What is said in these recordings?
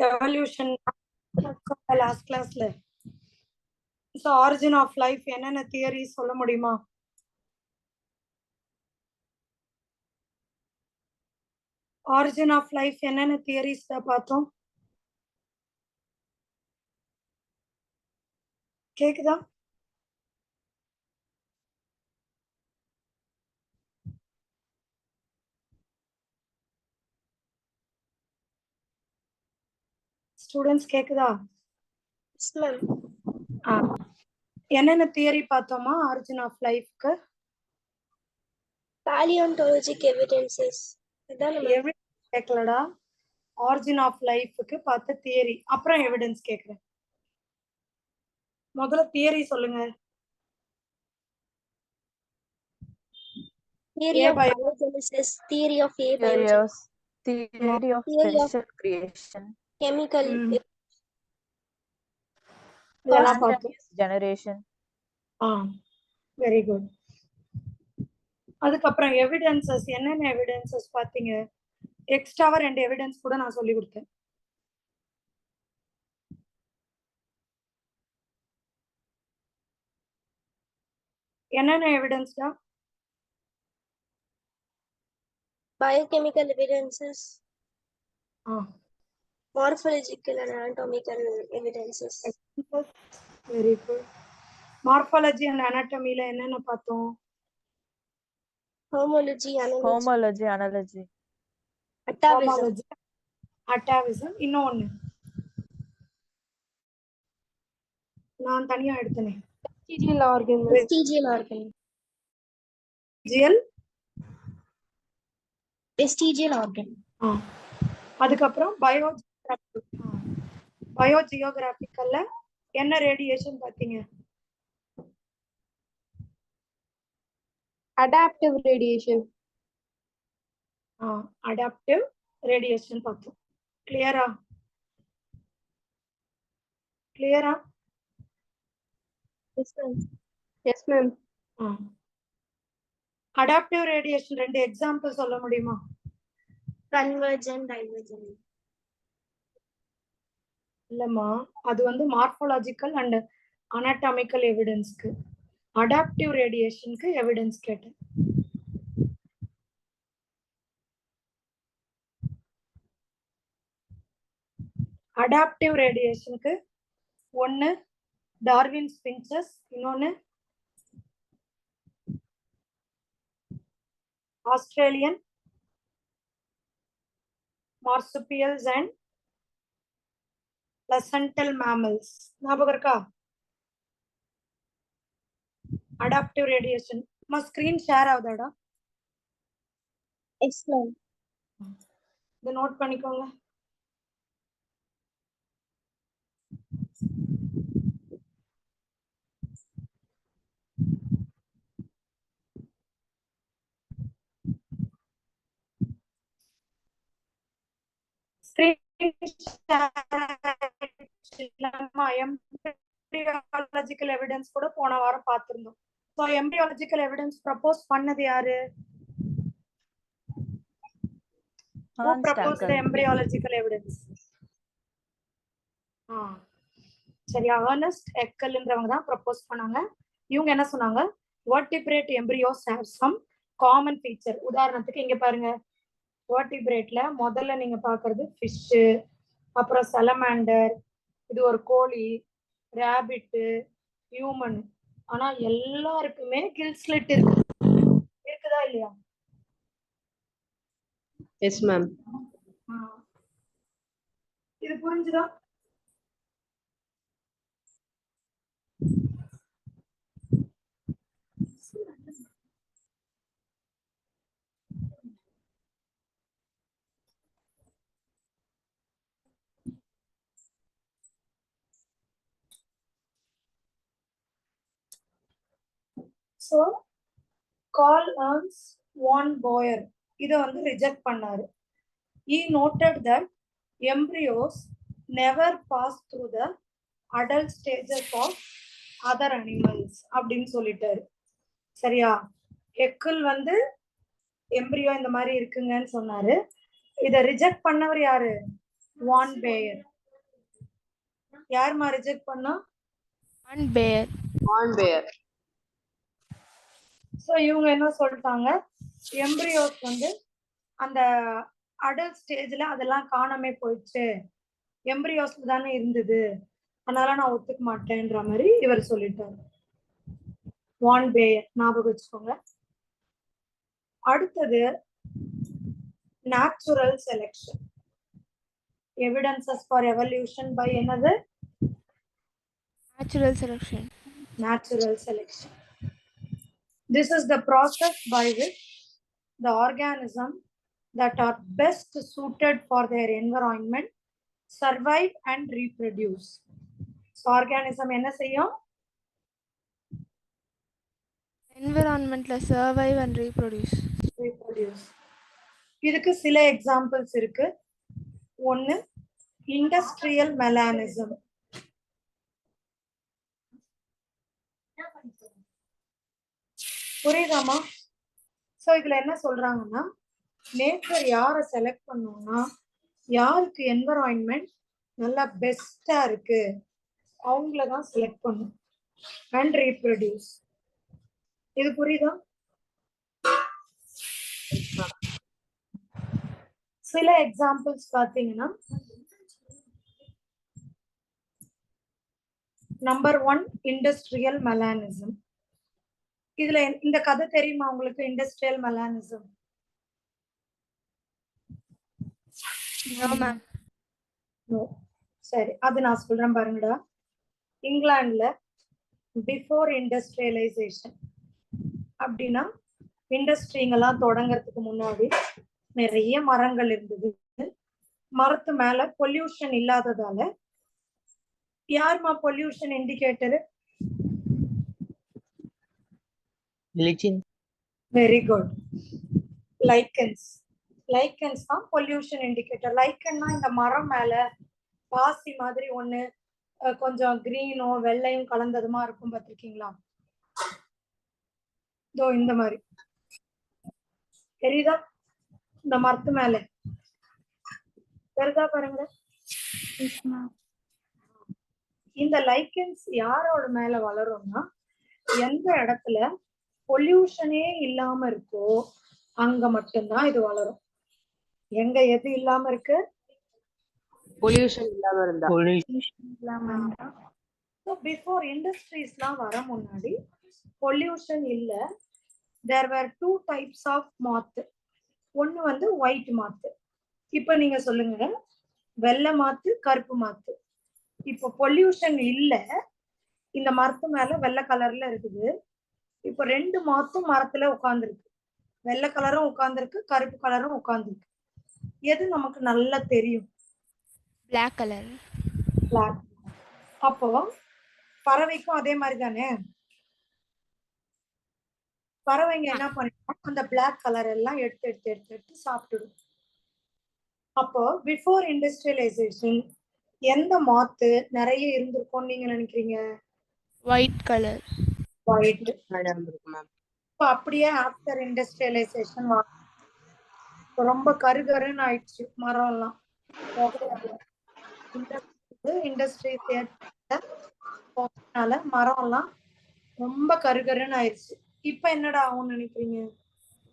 Evolution last கிளாஸ்ல. So origin of life என்னென்ன theory சொல்ல முடியுமா? ஆரிஜின் ஆஃப் லைஃப் என்னென்ன தியரிஸ் பார்த்தோம்? கேக்குதா? ஸ்டூடெண்ட்ஸ் கேக்குதா? என்னென்ன தியரி பார்த்தோமா ஆரிஜின் ஆஃப் லைஃப்க்கு? Paleontologic evidences. கேட்கலடா. ஆரிஜின் ஆஃப் லைஃப்க்கு பார்த்த தியரி, அப்புறம் எவிடன்ஸ் கேக்குறேன். முதல்ல தியரி சொல்லுங்க. Theory of biogenesis, theory of abiogenesis, theory of special creation, chemical generation. Very good. அதுக்கப்புறம் எவிடன்சஸ், என்னென்ன எவிடன்சஸ் பாத்தீங்க? எக்ஸ்ட்ராவா 2 எவிடன்ஸ் கூட நான் சொல்லி கொடுத்தேன். என்னென்ன எவிடன்ஸ்டா? biochemical evidences, morphological and anatomical evidences. Very good. Morphology and அனாட்டமில என்னென்ன பார்த்தோம்? homology, analogy, atavism. இன்னொன்னு நான் தனியா எடுத்தனே, vestigial organ. அதுக்கப்புறம் பயோஜியோகிராபிக்கல்ல என்ன ரேடியேஷன் பாத்தீங்க? adaptive radiation. அடாப்டிவ் ரேடியேஷன் பார்த்தோம். கிளியரா? Yes ma'am. Adaptive radiation 2 example சொல்ல முடியுமா? Convergent, divergent. இல்லம்மா, அது வந்து மார்ஃபாலஜிக்கல் அண்ட் அனாட்டமிக்கல் எவிடன்ஸ்க்கு. அடாப்டிவ் ரேடியேஷனுக்கு எவிடன்ஸ் கேட்டேன். அடாப்டிவ் ரேடியேஷனுக்கு ஒன்னு டார்வின்ஸ் பிஞ்சஸ், இன்னொன்னு Australian marsupials and placental mammals. ஞாபகம் இருக்கா? Adaptive radiation. ஸ்கிரீன் ஷேர் ஆகுதாடா? Yes ma'am. இத நோட் பண்ணிக்கோங்க. எம்பிரியாலஜிக்கல் எவிடன்ஸ் கூட போன வாரம் பார்த்திருந்தோம். சோ எம்பிரியாலஜிக்கல் எவிடன்ஸ் ப்ரப்போஸ் பண்ணது யாரு? Who proposed the embryological evidence? சரியா, அர்னஸ்ட் எக்கல்ன்றவங்க தான் ப்ரப்போஸ் பண்ணாங்க. இவங்க என்ன சொன்னாங்க? vertebrate embryos have some common feature. உதாரணத்துக்கு இங்க பாருங்க, vertebrateல முதல்ல நீங்க பாக்குறது ஃபிஷ், அப்புறம் salamander, இது ஒரு கோழி, ராபிட், ஹியூமன். ஆனா எல்லாருக்குமே கில் ஸ்லிட் இருக்குதா இல்லையா? S ma'am. இது புரிஞ்சுதா? So Carl Ernst von Boyer இத வந்து ரிஜெக்ட் பண்ணாரு. He noted that embryos never pass through the adult stages of other animals அப்படின்னு சொல்லிட்டாரு. சரியா? எக்கல் வந்து எம்பிரியோ இந்த மாதிரி இருக்குங்கன்னு சொன்னாரு. இத ரிஜெக்ட் பண்ணவர் யாரு? வான் பேயர். யாருமா ரிஜெக்ட் பண்ணா? One bear. On bear. So இவங்க என்ன சொல்லிட்டாங்க, எம்பிரியோஸ் வந்து அந்த அடல்ட் ஸ்டேஜ்ல அதெல்லாம் காணாமே போயிடுச்சு, எம்பிரியோஸ்ல தானே இருந்தது, அதனால நான் ஒத்துக்க மாட்டேன்ற மாதிரி இவர் சொல்லிட்டாரு. வான் பேயர் ஞாபகம் வச்சுக்கோங்க. அடுத்தது natural selection. Evidences for evolution by என்னது? Natural selection. Natural selection. This is the process by which the organism that are best suited for their environment survive and reproduce. So organism என்ன செய்யும்? Environment survive and reproduce. Reproduce. இதுக்கு சில examples இருக்கு. ஒன்னு industrial melanism. புரியுதாமா? So இதுல என்ன சொல்றாங்கன்னா, nature யாரை செலக்ட் பண்ணோம்னா, யாருக்கு என்வரான்மெண்ட் நல்லா பெஸ்டா இருக்கு அவங்களதான் செலக்ட் பண்ணும் அண்ட் ரீப்ரொடியூஸ். இது புரியுதா? சில எக்ஸாம்பிள்ஸ் பாத்தீங்கன்னா, நம்பர் 1 இண்டஸ்ட்ரியல் மெலானிசம். இதுல இந்த கதை தெரியுமா உங்களுக்கு? Industrial melanism No, ma'am. சரி, அது நான் சொல்றேன் பாருங்கடா. இங்கிலாந்துல பிஃபோர் இண்டஸ்ட்ரியலைசேஷன் அப்படின்னா, இண்டஸ்ட்ரிங்கெல்லாம் தொடங்கறதுக்கு முன்னாடி நிறைய மரங்கள் இருந்தது. மரத்து மேல பொல்யூஷன் இல்லாததால, யாருமா pollution indicator? Very good. Lichens. Lichens தான் பொல்யூஷன் இண்டிகேட்டர். லைக்கன்னா இந்த மரம் மேல பாசி மாதிரி ஒண்ணு கொஞ்சம் கிரீனும் வெள்ளையும் கலந்ததுமா இருக்கும், பார்த்திருக்கீங்களா? இதோ இந்த மாதிரி தெரியுதா? இந்த மரத்து மேல தெரியுதா பாருங்க. இந்த லைக்கன்ஸ் யாரோட மேல வளரும்னா, எந்த இடத்துல பொல்யூஷனே இல்லாம இருக்கோ அங்க மட்டும்தான் இது வளரும். எங்க எது இல்லாம இருக்கு? பொல்யூஷன் இல்லாம இருந்தா. பிஃபோர் இண்டஸ்ட்ரீஸ்லாம் வர முன்னாடி பொல்யூஷன் இல்ல. தேர் வேர் 2 டைப்ஸ் ஆஃப் மாத்து. ஒன்னு வந்து ஒயிட் மாத்து. இப்ப நீங்க சொல்லுங்க, வெள்ளை மாத்து, கருப்பு மாத்து. இப்போ பொல்யூஷன் இல்ல, இந்த மரத்து மேல வெள்ளை கலர்ல இருக்குது. இப்போ 2 மாத்தும் மரத்துல உட்கார்ந்துருக்கு. வெள்ளை கலரும் உட்கார்ந்துருக்கு, கருப்பு கலரும் உட்கார்ந்துருக்கு. எது நமக்கு நல்லா தெரியும்? Black color. பிளாக். அப்போ பறவைக்கும் அதே மாதிரி தானே. பறவைங்க என்ன பண்ணிடும், அந்த பிளாக் கலர் எல்லாம் எடுத்து எடுத்து எடுத்து எடுத்து சாப்பிட்டுடும். அப்போ பிஃபோர் இண்டஸ்ட்ரியலைசேஷன் எந்த மாத்து நிறைய இருந்திருக்கும்னு நீங்க நினைக்கிறீங்க? White color. ஒயிட். மேம். இப்போ அப்படியே ஆஃப்டர் இண்டஸ்ட்ரியலைசேஷன் ரொம்ப கருகருன்னு ஆயிடுச்சு மரம் எல்லாம். இண்டஸ்ட்ரி மரம் எல்லாம் ரொம்ப கருகருன்னு ஆயிடுச்சு. இப்ப என்னடா ஆகும்னு நினைக்கிறீங்க?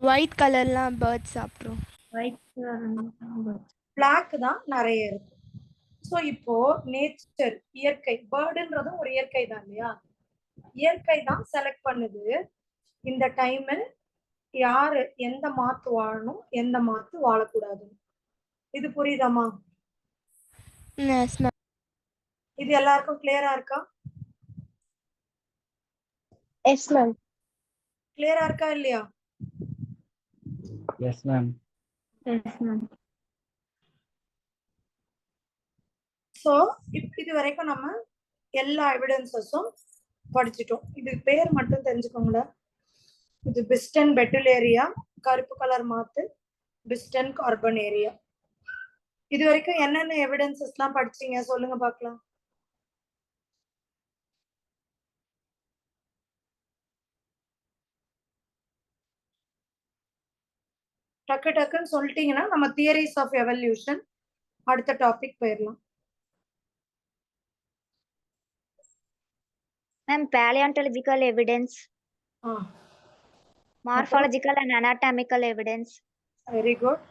White colorலாம் birds சாப்பிட்ரும். பிளாக் தான் நிறைய இருக்கு. ஸோ இப்போ நேச்சர், இயற்கை, பேர்டுன்றதும் ஒரு இயற்கை தான் இல்லையா? இயற்கை தான் செலக்ட் பண்ணுது இந்த டைம் யாரு எந்த மாத்து வாழணும், எந்த மாத்து வாழக்கூடாது. இது புரியுதாமா? Yes, ma'am. இது எல்லாருக்கும் கிளியரா இருக்கா? Yes ma'am. கிளியரா இருக்கா இல்லையா? Yes, ma'am. Yes ma'am. So இது வரைக்கும் நம்ம எல்லா எவிடன்சஸும் படிச்சிட்டோம். இது பேர் மட்டும் தெரிஞ்சுக்கோங்களா. இது பிஸ்டன் பெட்டுலேரியா, கருப்பு கலர் மாத்து, பிஸ்டன் கார்பனேரியா. இது வரைக்கும் என்னென்ன எவிடன்சஸ்லாம் படிச்சீங்க சொல்லுங்க பார்க்கலாம். டக்கு டக்குன்னு சொல்லிட்டீங்கன்னா நம்ம தியரிஸ் ஆஃப் எவல்யூஷன் அடுத்த டாபிக் போயிடலாம். Ma'am, paleontological evidence, morphological and anatomical evidence, very good.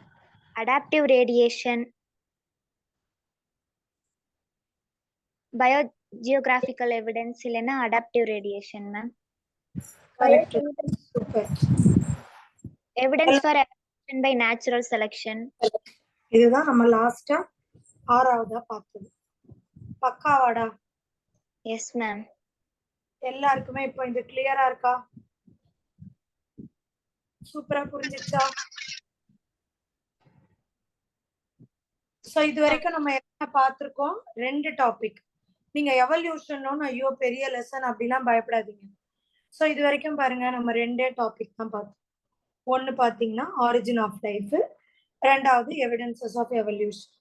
adaptive radiation, biogeographical evidence இல்லைன்னா adaptive radiation ma'am. Correct. Super. Evidence for evolution by natural selection. இதுதான் நம்ம லாஸ்டா 6வதா பார்த்தது. பக்காவாடா? Yes ma'am. எல்லாருக்குமே இப்போ இது கிளியரா இருக்கா? சூப்பரா புரிஞ்சிச்சா? சோ இது வரைக்கும் நம்ம என்ன பார்த்திருக்கோம்? 2 டாபிக். நீங்க எவல்யூஷன் ஐயோ பெரிய லெசன் அப்படிலாம் பயப்படாதீங்க. சோ இது வரைக்கும் பாருங்க நம்ம 2 டாபிக் தான் பார்த்தோம். ஒன்னு பாத்தீங்கன்னா ஆரிஜின் ஆஃப் லைஃப், ரெண்டாவது எவிடன்சஸ் ஆஃப் எவல்யூஷன்.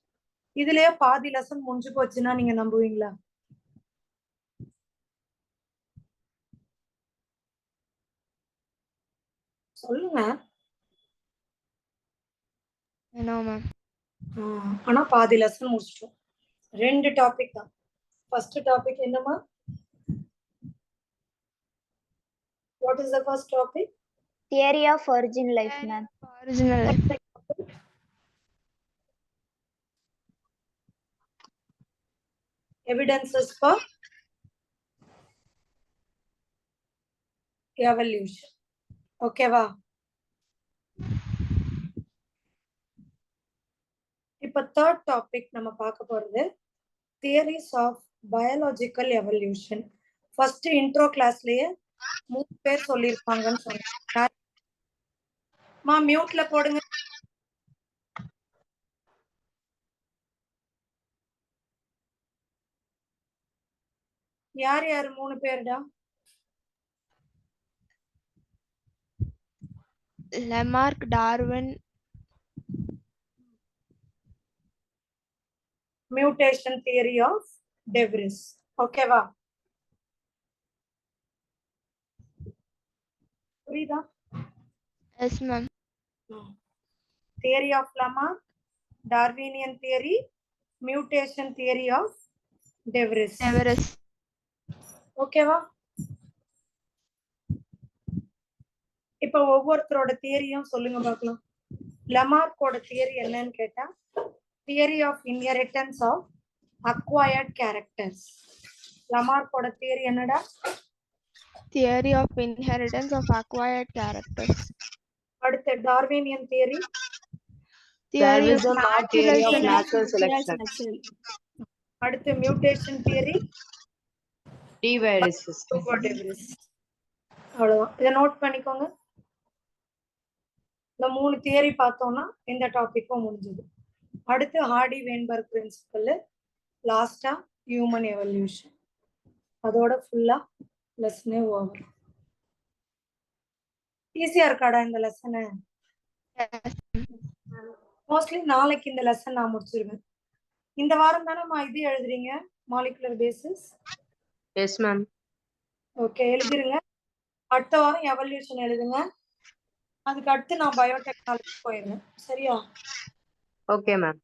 இதுலயே பாதி லெசன் முடிஞ்சு போச்சுன்னா நீங்க நம்புவீங்களா? சொல்லுங்க. No ma'am. ஆனா பாதி லெசன் முடிச்சிட்டோம். 2 டாபிக் தான். ஃபர்ஸ்ட் டாபிக் என்னமா? What is the first topic? Theory of origin life ma'am. Original life. Evidences for evolution. ஓகேவா? இப்ப தேர்ட் டாபிக் நம்ம பார்க்க போறது theories of biological evolution. First intro கிளாஸ்லயே 3 பேர் சொல்லிருப்பாங்கன்னு சொன்னாங்க. மியூட்ல போடுங்க. யார் யார் 3 பேர்டா? Lamarck, Darwin, mutation theory of de Vries. ஓகேவா? புரியுதா? Yes ma'am. Theory of Lamarck, Darwinian theory, mutation theory of de Vries. Everest. ஓகேவா? இப்ப ஒவ்வொருத்தரோட தியரியும் சொல்லுங்க பார்க்கலாம். லெமார்க்கோட தியரி என்னன்னு கேட்டா theory of inheritance of acquired characters. லெமார்க்கோட தியரி என்னடா? Theory of inheritance of acquired characters. அடுத்து Darwinian theory. Theory of Darwinism or theory of natural selection. அடுத்து மியூட்டேஷன் தியரி. Deviruses. அவ்வளவுதான். இதை நோட் பண்ணிக்கோங்க. இந்த 3 தியரி பார்த்தோம்னா இந்த டாபிக்கும் முடிஞ்சது. அடுத்து ஹார்டி வெயின்பர்க் பிரின்சிபல், லாஸ்டா ஹியூமன் எவல்யூஷன். அதோட ஃபுல்லா லெசனே ஓவர். ஈஸியா இருக்காடா இந்த லெசனு? மோஸ்ட்லி நாளைக்கு இந்த லெசன் நான் முடிச்சிருவேன். இந்த வாரம் தானே இது எழுதுறீங்க molecular basis? Yes ma'am. Okay, எழுதிருங்க. அடுத்த வாரம் எவல்யூஷன் எழுதுங்க. அதுக்கு அடுத்து நான் பயோடெக்னாலஜி போயிடுறேன். சரியா? Okay ma'am.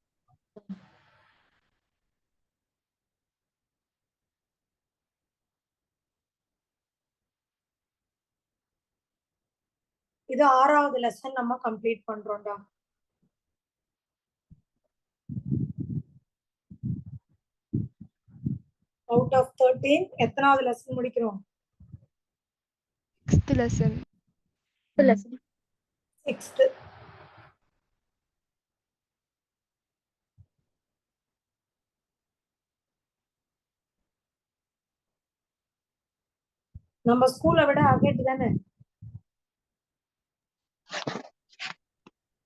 இது 6வது லெசன் நம்ம கம்ப்ளீட் பண்றோம்டா. அவுட் ஆஃப் 13 எத்தனாவது லெசன் முடிக்கிறோம்? 6th lesson. 6th. நம்ம ஸ்கூலை விட அகேட் தானே?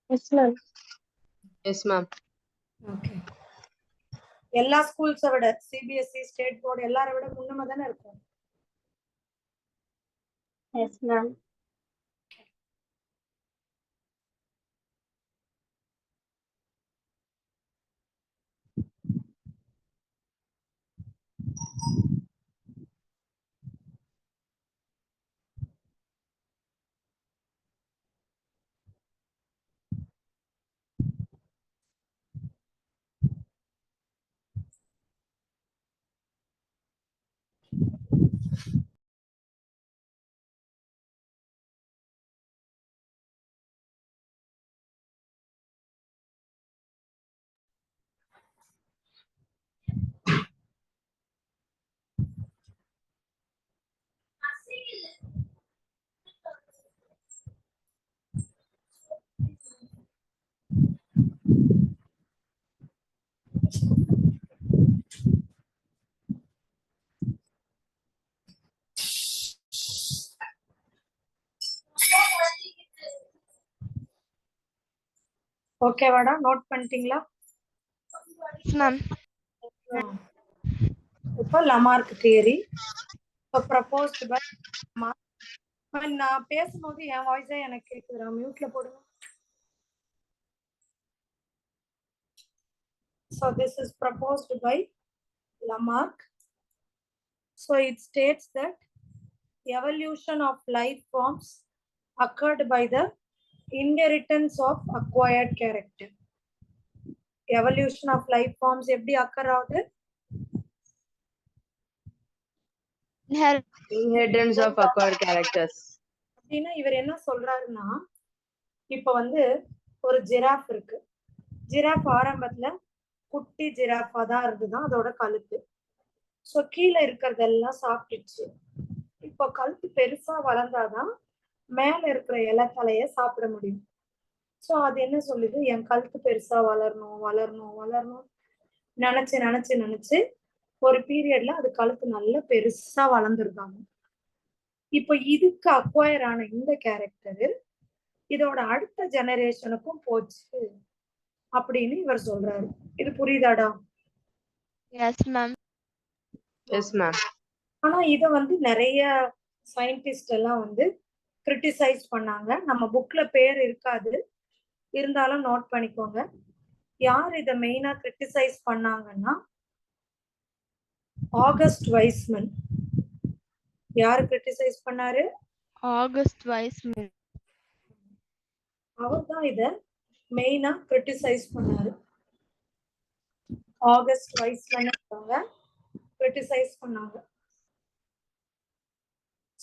Yes ma'am. Yes ma'am. Okay. எல்லா ஸ்கூல்ஸை விட சிபிஎஸ்இ, ஸ்டேட் போர்டு எல்லாரை விட முன்னமா தானே இருக்கும். Yes ma'am. ஓகேவாடா, நோட் பண்ணிட்டீங்களா? Yes, ma'am. இப்போ Lamarck theory proposed by Lamarck. நான் பேசும்போது என் வாய்ஸே எனக்கு கேக்குதுடா, மியூட்ல போடுங்க. So this is proposed by Lamarck. So it states that evolution of life forms occurred by the inheritance of acquired character. Evolution of life forms எப்படி occur ஆகுது? Inheritance of acquired characters. அப்படின்னா இவர் என்ன சொல்றாருன்னா, இப்ப வந்து ஒரு ஜிராஃப் இருக்கு. ஜிராஃப் ஆரம்பத்துல குட்டி ஜிராஃபா தான் இருந்துதான் அதோட கழுத்து. சோ கீழே இருக்கிறதெல்லாம் சாப்பிட்டுச்சு. இப்போ கழுத்து பெருசா வளர்ந்தாதான் மேல இருக்கிற இலை தலைய சாப்பிட முடியும். சோ அது என்ன சொல்லுது, என் கழுத்து பெருசா வளரணும் வளரணும் வளரணும் நினைச்சு நினைச்சு நினைச்சு ஒரு பீரியட்ல அது கழுத்து நல்ல பெருசா வளர்ந்துருக்காங்க. இப்போ இதுக்கு அக்வயர் ஆன இந்த கேரக்டர் இதோட அடுத்த ஜெனரேஷனுக்கும் போச்சு அப்படின்னு இவர் சொல்றாரு. இது புரியுதாடா? Yes, ma'am. Yes, ma'am. ஆனா இத வந்து நிறைய சயின்டிஸ்ட் எல்லாம் வந்து கிரிட்டிசைஸ் பண்ணாங்க. நம்ம புக்ல பேர் இருக்காது, இருந்தாலும் நோட் பண்ணிக்கோங்க. யார் இத மெயினா கிரிட்டிசைஸ் பண்ணாங்கன்னா ஆகஸ்ட் வைஸ்மன். யாரு கிரிட்டிசைஸ் பண்ணாரு? August Weismann. அவர் தான் இத மெயினா கிரிட்டிசைஸ் பண்ணாரு. ஆகஸ்ட் வைஸ்மன் கிரிட்டிசைஸ் பண்ணாங்க.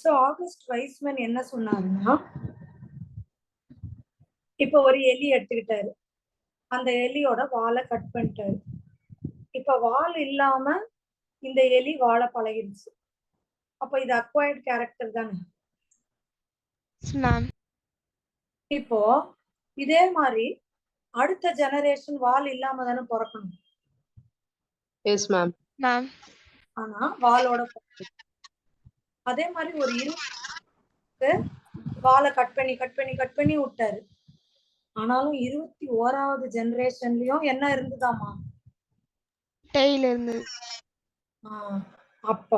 சோ ஆகஸ்ட் வைஸ்மன் என்ன சொன்னாருன்னா, இப்ப ஒரு எலி எடுத்துக்கிட்டாரு, அந்த எலியோட வாலை கட் பண்ணிட்டாரு. இப்ப வால் இல்லாம இந்த எலி வாழ பழகிடுச்சு. அப்ப இது அக்வயர்ட் கேரக்டர் தானே? Yes, ma'am. இப்போ இதே மாதிரி அடுத்த ஜெனரேஷன் வால் இல்லாம தானே பிறக்கணும். Yes, ma'am. Ma'am. ஆனா வாளோட அதே மாதிரி ஒரு 20 வாலை கட் பண்ணி கட் பண்ணி கட் பண்ணி விட்டாரு. ஆனாலும் 21வது ஜெனரேஷன்லயும் என்ன இருந்துதாமா? Tail இருந்தது. அப்ப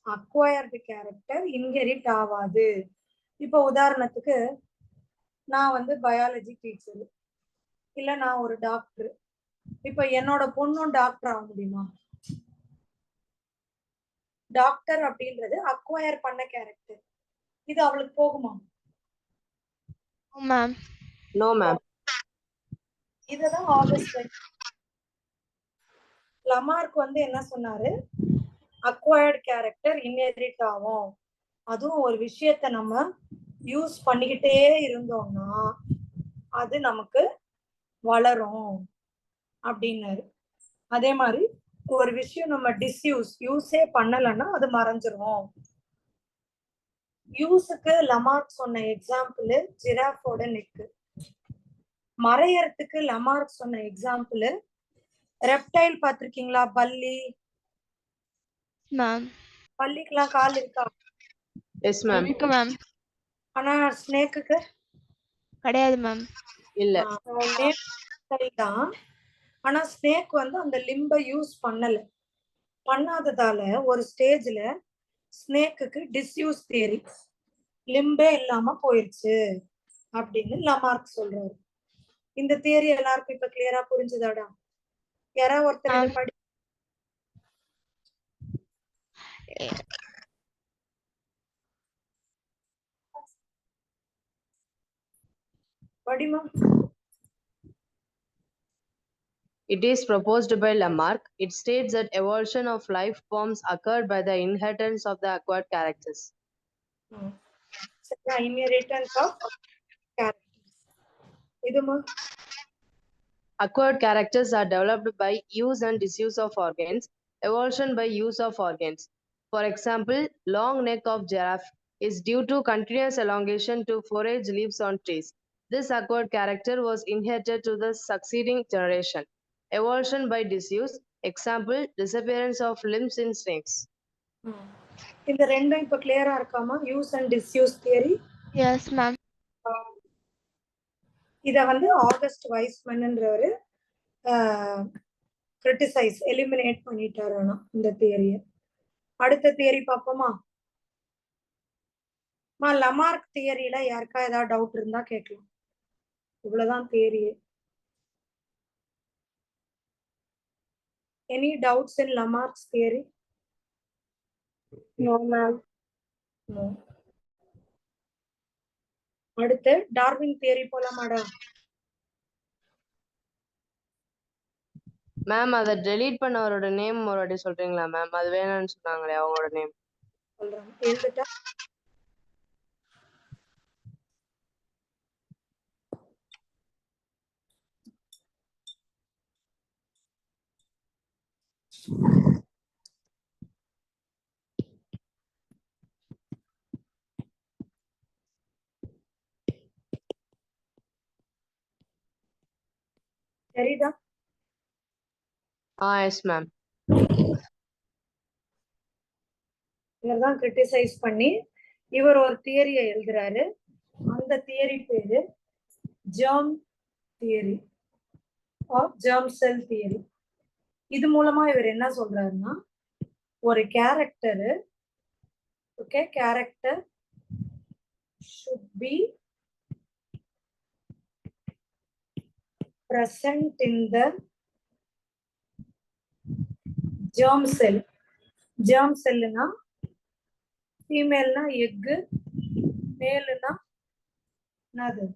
அக்வயர்டு கேரக்டர் இன்ஹெரிட் ஆகாது. இப்ப உதாரணத்துக்கு நான் வந்து பயாலஜி டீச்சர், இல்ல நான் ஒரு டாக்டர். இப்ப என்னோட பொண்ணும் டாக்டர் ஆக முடியுமா? டாக்டர் அப்படின்றது அக்வயர் பண்ண கேரக்டர். இது அவளுக்கு போகுமா? No, ma'am. No, ma'am. இததான் ஆகஸ்ட் லமார்க் வந்து என்ன சொன்னாரு, அக்வயர்டு கேரக்டர் இன்ஹெரிட் ஆகும். அதுவும் ஒரு விஷயத்த நம்ம யூஸ் பண்ணிக்கிட்டே இருந்தோம்னா அது நமக்கு வளரும் அப்படின்னாரு. அதே மாதிரி ஒரு விஷயம் நம்ம யூஸே பண்ணலைன்னா அது மறைஞ்சிரும். யூஸுக்கு லமார்க் சொன்ன எக்ஸாம்பிள் ஜிராஃபோட நெக்கு. மறையறதுக்கு லமார்க் சொன்ன எக்ஸாம்பிள் ரெப்டைல் பார்த்திருக்கீங்களா? பல்லி. Ma'am. பல்லிக்கெல்லாம் கால் இருக்கா? Yes, ma'am. இருக்கு ma'am. ஆனா ஸ்னேக்குக்கு கிடையாது ma'am. இல்ல. சரிதான். ஆனா ஸ்னேக் வந்து அந்த லிம்ப யூஸ் பண்ணாததால ஒரு ஸ்டேஜ்ல ஸ்னேக்குக்கு டிஸ்யூஸ் தியரி, லிம்பே இல்லாம போயிருச்சு அப்படின்னு லமார்க் சொல்றாரு. இந்த தியரி எல்லாருக்கும் இப்ப கிளியரா புரிஞ்சுதாடா? யாராவது ஒருத்தர் இதை படி. படிமா. It is proposed by Lamarck. It states that evolution of life forms occurred by the inheritance of the acquired characters. Inheritance of characters. இதுமா. Acquired characters are developed by use and disuse of organs. Evolution by use of organs. For example, long neck of giraffe is due to continuous elongation to forage leaves on trees. This acquired character was inherited to the succeeding generation. Evolution by disuse. Example, disappearance of limbs in snakes. இந்த ரெண்டும் இப்ப கிளியரா இருக்காமா? Use and disuse theory. Yes, ma'am. இத வந்து August வைஸ்மன்ன்றவரு criticise eliminate பண்ணிட்டாரு ஆனா இந்த தியரிய. அடுத்த தியரி பார்ப்போமா? லமார்க் தியரியில யாருக்கா ஏதாவது டவுட் இருந்தா கேட்கலாம். இவ்வளவுதான் theory. Any doubts in Lamarck's theory? No, ma'am. No. அடுத்து டார்வின் தியரி போலாமாடா? மேம் அதை டெலீட் பண்ணவரோட நேம் ஒரு வாட்டி சொல்றீங்களா மேம்? அது வேணும்னு சொன்னாங்களே அவங்களோட நேம். சொல்றேன், எழுதுட்டா? தெரியுதா? Yes ma'am. இவர்தான் கிரிட்டிசைஸ் பண்ணி இவர் ஒரு தியரியை எழுதுறாரு. அந்த தியரி பேரு germ theory or germ cell theory. இது மூலமா இவர் என்ன சொல்றாருன்னா, ஒரு character should be present in the germ cell. germ cellனா ஃபீமேல்னா எக், மேல்னா என்னது?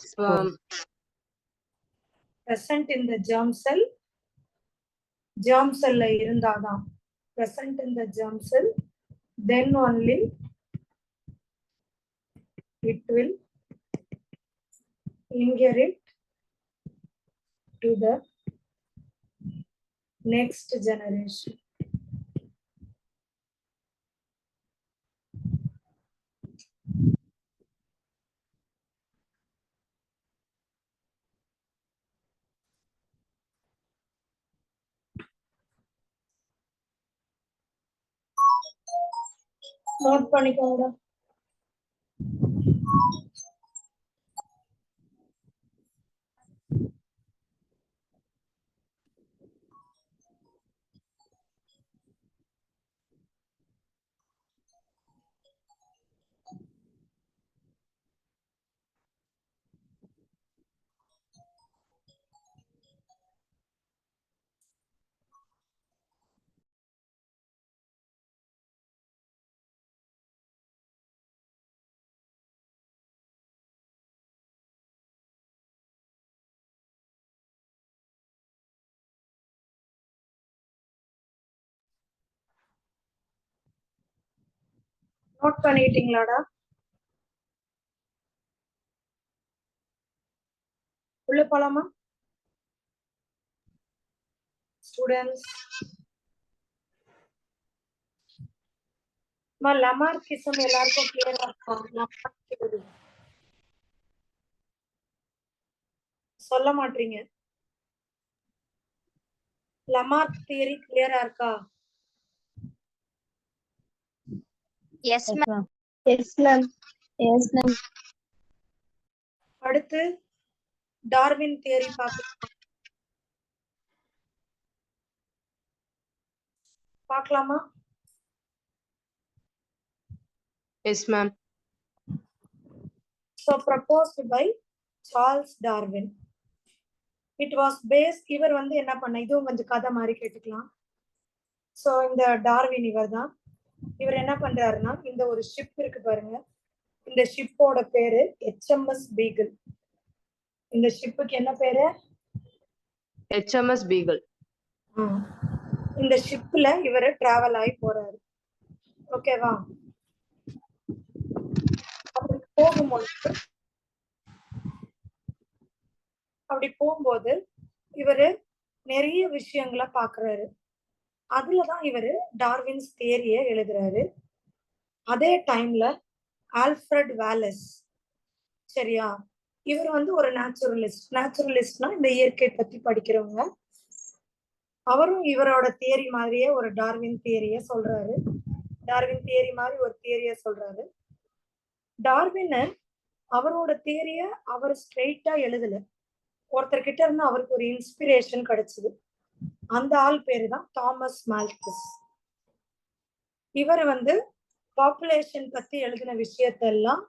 Sperm. present in the germ cell. germ cell இருந்தாதான் present in the germ cell, then only it will inherit to the next generation. Note பண்ணிக்கோங்க. Note பண்ணிட்டீங்களாடா? உள்ள போலாமா students? லமார்க்கிசம் எல்லாருக்கும் கிளியரா இருக்கா? லமார்க் சொல்ல மாட்டீங்க. லமார்க் தியரி கிளியரா இருக்கா? Yes, ma'am. Yes, ma'am. Yes, ma'am. அடுத்து டார்வின் தியரி பார்க்கலாமா? Yes ma'am. So proposed by Charles Darwin. It was based, இவர் வந்து என்ன பண்ண, இதுவும் கொஞ்சம் கதை மாதிரி கேட்டுக்கலாம். ஸோ இந்த டார்வின் இவர் என்ன பண்றாருன்னா, இந்த ஒரு ஷிப் இருக்கு பாருங்க, இந்த ஷிப்போட பேரு HMS Beagle. இந்த ஷிப்புக்கு என்ன பேரு? HMS Beagle. இந்த ஷிப்ல இவரு டிராவல் ஆகி போறாரு. ஓகேவா? அப்படி போகும்போது இவரு நிறைய விஷயங்களை பாக்குறாரு. அதுலதான் இவரு டார்வின்ஸ் தியரிய எழுதுறாரு. அதே டைம்ல ஆல்ஃபிரட் வாலஸ், சரியா, இவர் வந்து ஒரு நேச்சுரலிஸ்ட்னா இந்த இயற்கை பத்தி படிக்கிறவங்க. அவரும் இவரோட தியரி மாதிரியே ஒரு டார்வின் தியரிய சொல்றாரு. டார்வின் தியரி மாதிரி ஒரு தியரிய சொல்றாரு. டார்வின் அவரோட தியரிய அவர் ஸ்ட்ரெயிட்டா எழுதல. ஒருத்தர்கிட்ட இருந்து அவருக்கு ஒரு இன்ஸ்பிரேஷன் கிடைச்சது. அந்த ஆள் பேரு தான் தாமஸ் மால்தஸ். இவர் வந்து பாப்புலேஷன் பத்தி எழுதின விஷயத்தெல்லாம்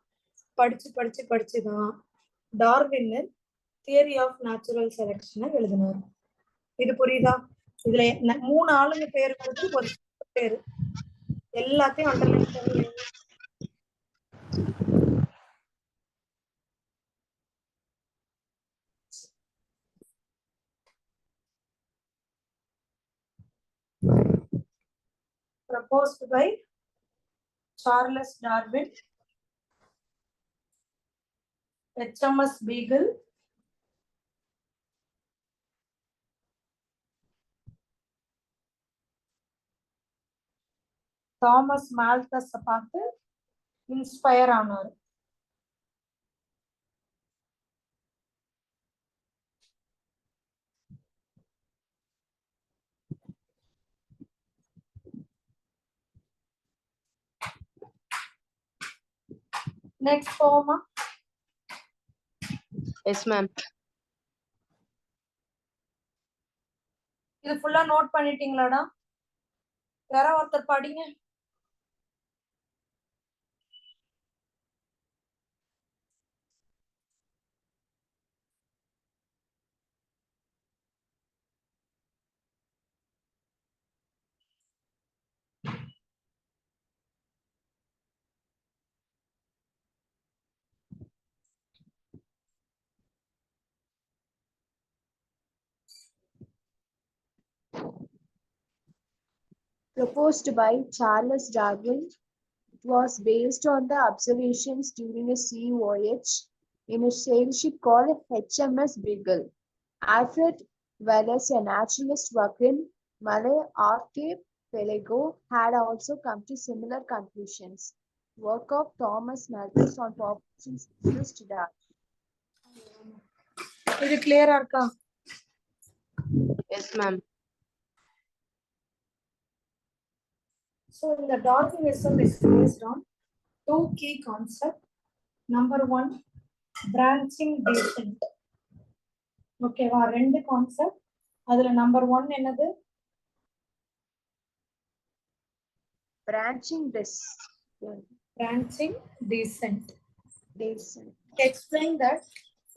படிச்சுதான் டார்வின் தியரி ஆஃப் நேச்சுரல் செலக்ஷனை எழுதினார். இது புரியுதா? இதுல 3 ஆளுங்க பேர் வருது, ஒரு பேரு. எல்லாத்தையும் அண்டர்லைன் பண்ணி proposed by Charles Darwin, HMS Beagle, Thomas Malthus பார்த்து இன்ஸ்பயர் ஆனார். நெக்ஸ்ட் போமா. S ma'am. இது ஃபுல்லா நோட் பண்ணிட்டீங்களாடா? யாரோ ஒருத்தர் படிங்க. Proposed by Charles Darwin, it was based on the observations during a sea voyage in a sail ship called HMS Beagle. Alfred Wallace, a naturalist working in Malay Archipelago, had also come to similar conclusions. Work of Thomas Malthus on populations used that. இது கிளியரா இருக்கா? S ma'am. So the Darwinism is based on 2 key concepts. Number 1, branching descent. ஓகேவா? 2 concept. அதுல number 1 என்னது? Branching descent. Branching descent. Descent. Explain that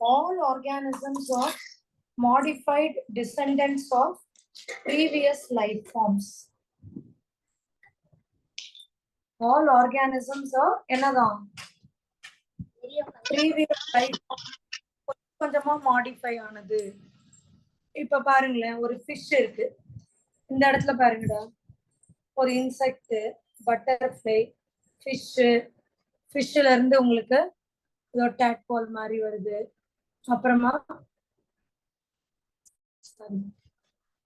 all organisms are modified descendants of previous life forms. All organisms are என்னதான்? previous life கொஞ்சமா modify ஆனது. இப்ப பாருங்களேன், ஒரு fish இருக்கு. இந்த இடத்துல பாருங்கடா, ஒரு இன்செக்ட், பட்டர்ஃப்ளை, ஃபிஷ்ல இருந்து உங்களுக்கு டேட்பால் மாதிரி வருது. அப்புறமா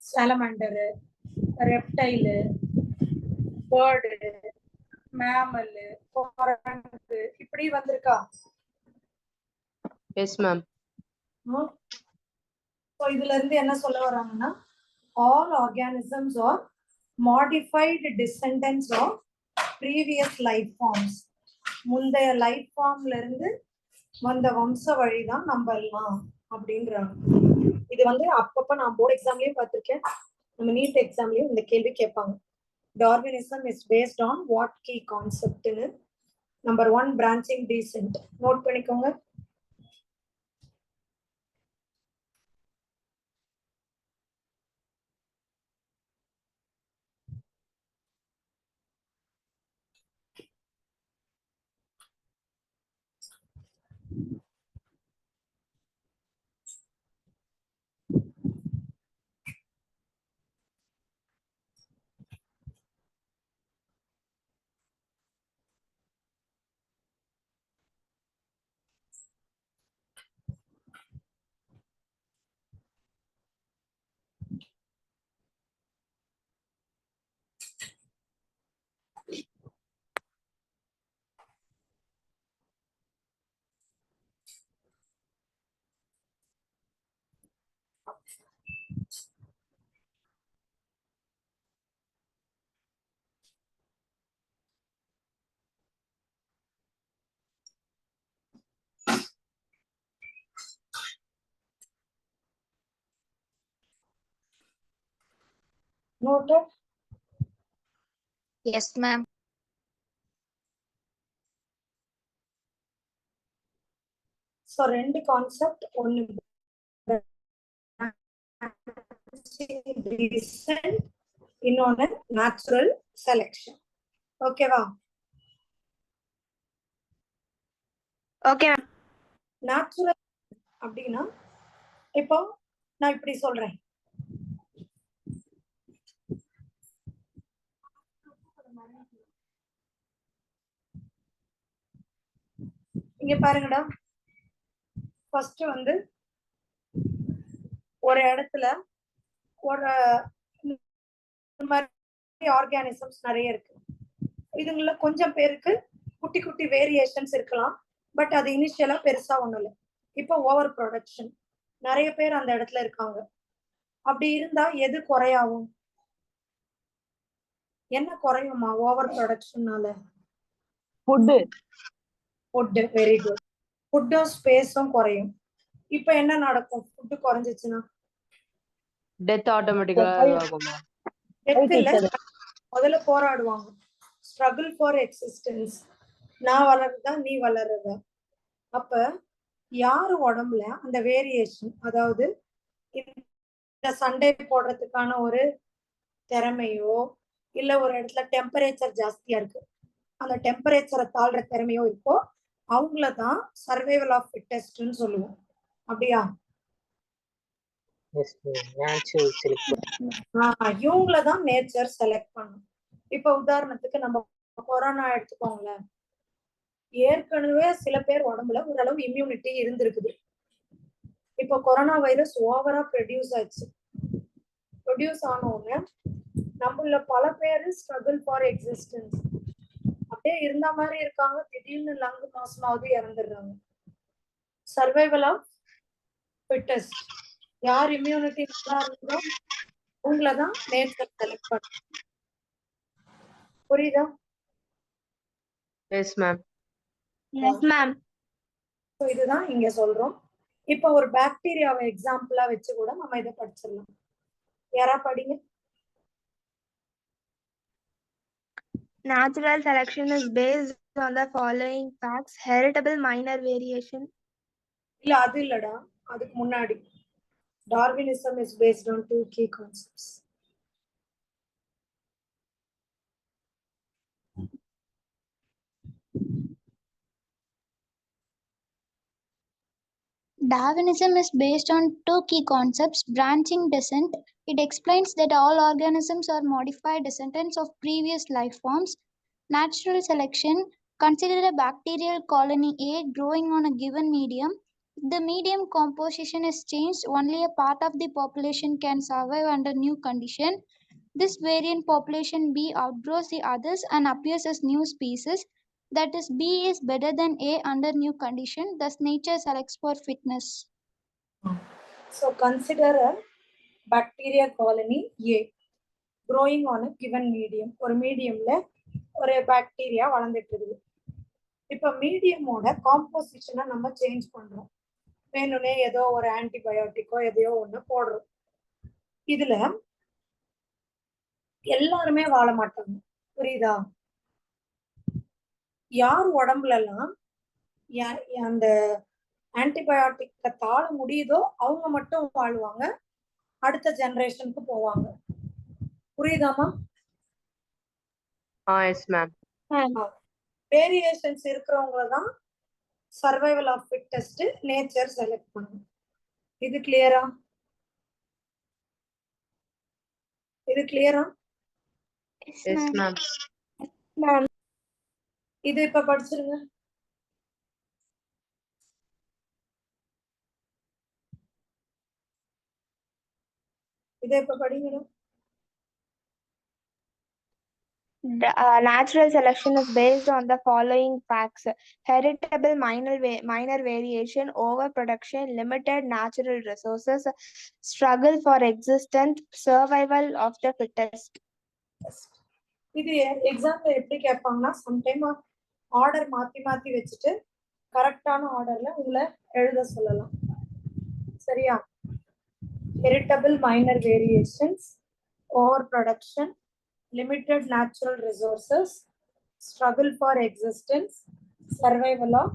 சாலமாண்டரு, ரெப்டைலு, பேர்டு, மேமல்லு, குரங்கு, இப்படி வந்திருக்கா? Yes ma'am. இதுல இருந்து என்ன சொல்ல வராங்கன்னா, all organisms are modified descendants of previous life forms. முந்தைய லைஃப் ஃபார்ம்ல இருந்து வந்த வம்ச வழிதான் நம்ம எல்லாம் அப்படின்றாங்க. இது வந்து அப்பப்ப நான் போர்டு எக்ஸாம்லயும் பார்த்திருக்கேன், நம்ம நீட் எக்ஸாம்லயும் இந்த கேள்வி கேட்பாங்க. Darwinism is based on what key கான்செப்ட்னு. Number 1, branching descent. நோட் பண்ணிக்கோங்க. Noted. Yes, ma'am. So ரெண்டு கான்செப்ட், ஒன்னு இன்னொன்னு நேச்சுரல் செலெக்ஷன். ஓகேவா? Okay ma'am. நேச்சுரல் அப்படின்னா இப்போ நான் இப்படி சொல்றேன், இங்க பாருங்கடா. ஃபர்ஸ்ட் வந்து ஒரு இடத்துல ஒரு ஆர்கானிசம்ஸ் நிறைய இருக்கு. இதுங்கள கொஞ்சம் பேருக்கு குட்டி குட்டி வேரியேஷன்ஸ் இருக்கலாம், பட் அது இனிஷியலா பெருசா ஒண்ணும் இல்லை. இப்போ ஓவர் ப்ரொடக்ஷன், நிறைய பேர் அந்த இடத்துல இருக்காங்க. அப்படி இருந்தா எது குறையாகும்? என்ன குறையுமா ஓவர் ப்ரொடக்ஷன்னால? ஃபுட். Very good. ஃபுட்டும் ஸ்பேஸும் குறையும். இப்போ என்ன நடக்கும்? ஃபுட் குறைஞ்சிச்சுன்னா டெத் ஆட்டோமேட்டிக்கா ஆகுமா? டெத் இல்ல, முதல்ல போராடுவாங்க. Struggle for existence. நான் வளர்றதா நீ வளர்றதா? அப்ப யாரு உடம்புல அந்த வேரியேஷன், அதாவது இந்த சண்டை போடுறதுக்கான ஒரு திறமையோ, இல்ல ஒரு இடத்துல டெம்பரேச்சர் ஜாஸ்தியா இருக்கு, அந்த டெம்பரேச்சரை தாழ்ற திறமையோ இருக்கோ, அவங்களதான் சர்வைவல் ஆஃப் ஃபிட்டஸ்ட்னு சொல்லுவோம். அப்படியா? இவங்களதான் நேச்சர் செலக்ட் பண்ணும். இப்ப உதாரணத்துக்கு நம்ம கொரோனா எடுத்துக்கோங்களேன். ஏற்கனவே சில பேர் உடம்புல ஓரளவு இம்யூனிட்டி இருந்திருக்குது. இப்போ கொரோனா வைரஸ் ஓவரா ப்ரொடியூஸ் ஆச்சு. ப்ரொடியூஸ் ஆனோன்னு நம்மள பல பேர் ஸ்ட்ரகிள் ஃபார் எக்ஸிஸ்டன்ஸ் அப்படியே இருந்த மாதிரி இருக்காங்க, திடீர்னு லங்கு மாசமாவது இறந்துடுறாங்க. Survival of fittest. யார் இம்யூனிட்டி நல்லா இருந்தோ அவங்களதான் நேச்சர் செலக்ட் பண்ணும். புரியுதா? Yes ma'am. Yes ma'am. இதுதான் இங்க சொல்றோம். இப்ப ஒரு பாக்டீரியாவை எக்ஸாம்பிளா வச்சு கூட நம்ம இதை படிச்சிடலாம். யாரா படிங்க. Natural selection is based on the following facts: heritable minor variation. இல்ல அது இல்லடா, அதுக்கு முன்னாடி Darwinism is based on two key concepts. Darwinism is based on two key concepts: branching descent. It explains that all organisms are modified descendants of previous life forms. Natural selection. Consider a bacterial colony A growing on a given medium. If the medium composition is changed, only a part of the population can survive under new condition. This variant population B outgrows the others and appears as new species. That is, B is better than A under new condition. Thus, nature selects for fitness. So, consider a bacteria colony A growing on a given medium. ஒரு மீடியம்ல ஒரு bacteria வளர்ந்துட்டு இருக்குது. இப்ப மீடியமோட காம்போசிஷனை நம்ம change பண்றோம். வேணும்னே ஏதோ ஒரு ஆன்டிபயோட்டிக்கோ எதையோ ஒண்ணு போடுறோம். இதுல எல்லாருமே வாழ மாட்டாங்க. புரியுதா? யார் உடம்புல எல்லாம் அந்த ஆன்டிபயோட்டிக்க தாழ முடியுதோ அவங்க மட்டும் வாழ்வாங்க, அடுத்த ஜெனரேஷனுக்கு போவாங்க. புரியுதாமா? Yes ma'am. வேரியேஷன்ஸ் இருக்கிறவங்க தான் survival of fittest nature select பண்ணும். இது கிளியரா? இது கிளியரா? Yes ma'am. இது இப்ப படிச்சிருங்க. இதை இப்ப படிக்கணும். Natural selection is based on the following facts: heritable minor variation, overproduction, limited natural resources, struggle for existence, survival of the fittest. இது எக்ஸாம்பிள் எப்படி கேட்பாங்கன்னா, சம்டைம் ஆர்டர் மாத்தி மாத்தி வச்சுட்டு கரெக்டான ஆர்டர்ல உங்களை எழுத சொல்லலாம். சரியா? Heritable minor variations, overproduction, limited natural resources, struggle for existence, survival of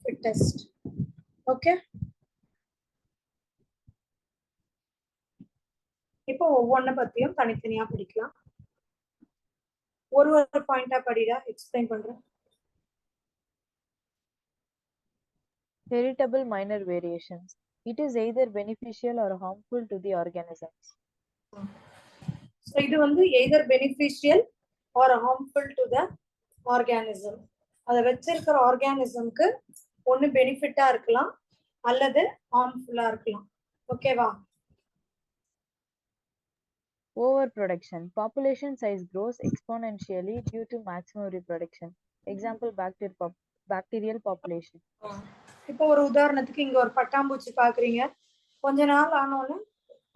fittest. Okay. இப்போ ஒவ்வொன்றை பத்தியும் தனித்தனியா படிக்கலாம். ஒரு பாயிண்டா படிடா, எக்ஸ்பிளைன் பண்றேன். Heritable minor variations. It is either beneficial or harmful to the organisms. So இது வந்து either beneficial or harmful to the organism. அத வச்சிருக்கிற ஆர்கானிசம்க்கு ஒன்னு பெனிஃபிட்டா இருக்கலாம் அல்லது ஹார்ம்ஃபுல்லா இருக்கலாம். ஓகேவா? Overproduction. Population size grows exponentially due to maximum reproduction. Example, bacterial population. இப்போ ஒரு உதாரணத்துக்கு இங்க ஒரு பட்டாம்பூச்சி பாக்குறீங்க. கொஞ்ச நாள் ஆனோன்னு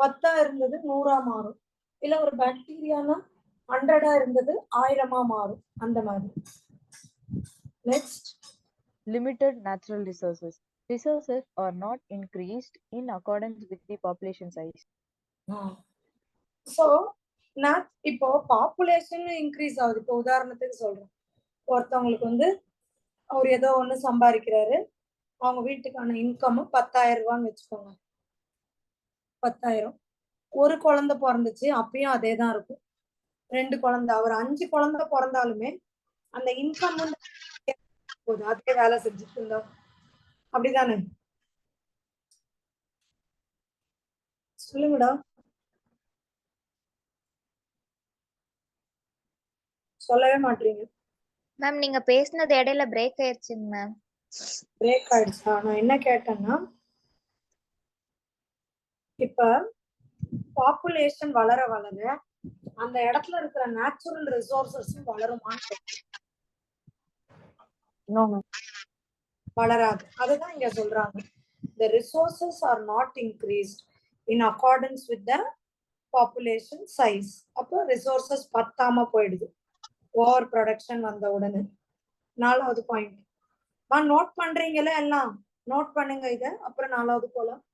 10 இருந்தது 100 மாறும். இல்ல ஒரு பாக்டீரியானா 100 இருந்தது 1000 மாறும். அந்த மாதிரி. Next. Limited natural resources. Resources are not increased in accordance with the population size. So, இப்போ பாப்புலேஷன் இன்க்ரீஸ் ஆகுது. இப்போ உதாரணத்துக்கு சொல்றேன், ஒருத்தவங்களுக்கு வந்து அவர் ஏதோ ஒண்ணு சம்பாதிக்கிறாரு, அவங்க வீட்டுக்கான இன்கம் 10,000 ரூபான்னு வச்சுக்கோங்க. 10,000. ஒரு குழந்தை பிறந்துச்சு, அப்பயும் அதே தான் இருக்கும். 2 குழந்தை, அவர் 5 குழந்தை பிறந்தாலுமே அந்த இன்கம் வந்து அதே வேலை செஞ்சுட்டு இருந்தோம். அப்படிதானே? சொல்லுங்கடா. சொல்லவே மாட்டீங்க. மேம் நீங்க பேசுனது இடையில பிரேக் ஆயிருச்சுங்க மேம். பிரேக் ஆயிடுச்சா? நான் என்ன கேட்டேன்னா, இப்ப பாப்புலேஷன் வளர வளர அந்த இடத்துல இருக்கிற நேச்சுரல் ரிசோர்சஸும் வளருமான்னு வளராது. அதுதான் இங்க சொல்றாங்க. The resources are not increased in accordance with the population size. அப்போ ரிசோர்சஸ் பத்தாம போயிடுது ஓவர் ப்ரொடக்ஷன் வந்த உடனே. 4வது பாயிண்ட் நோட் பண்றீங்களா? எல்லாம் நோட் பண்ணுங்க இத. அப்புறம் 4வது போலாம்.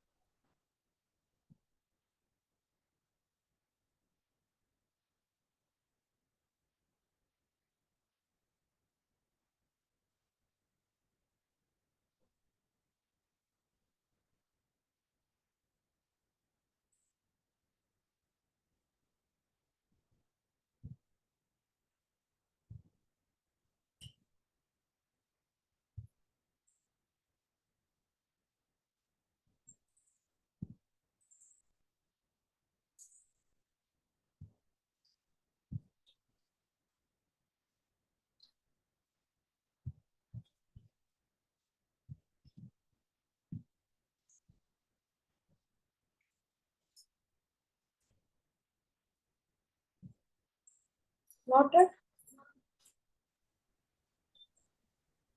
Noted?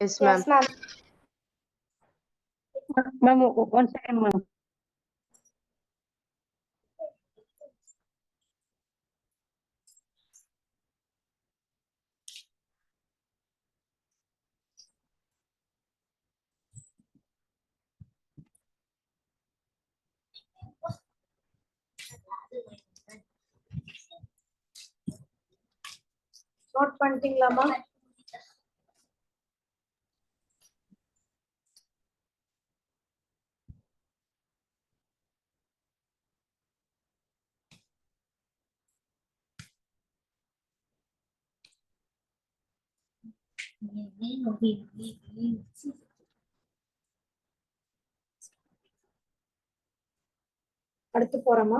Yes, ma'am. Yes, ma'am. Ma'am, 1 second, ma'am. Note பண்ணிட்டீங்களாமா? அடுத்து போறோமா?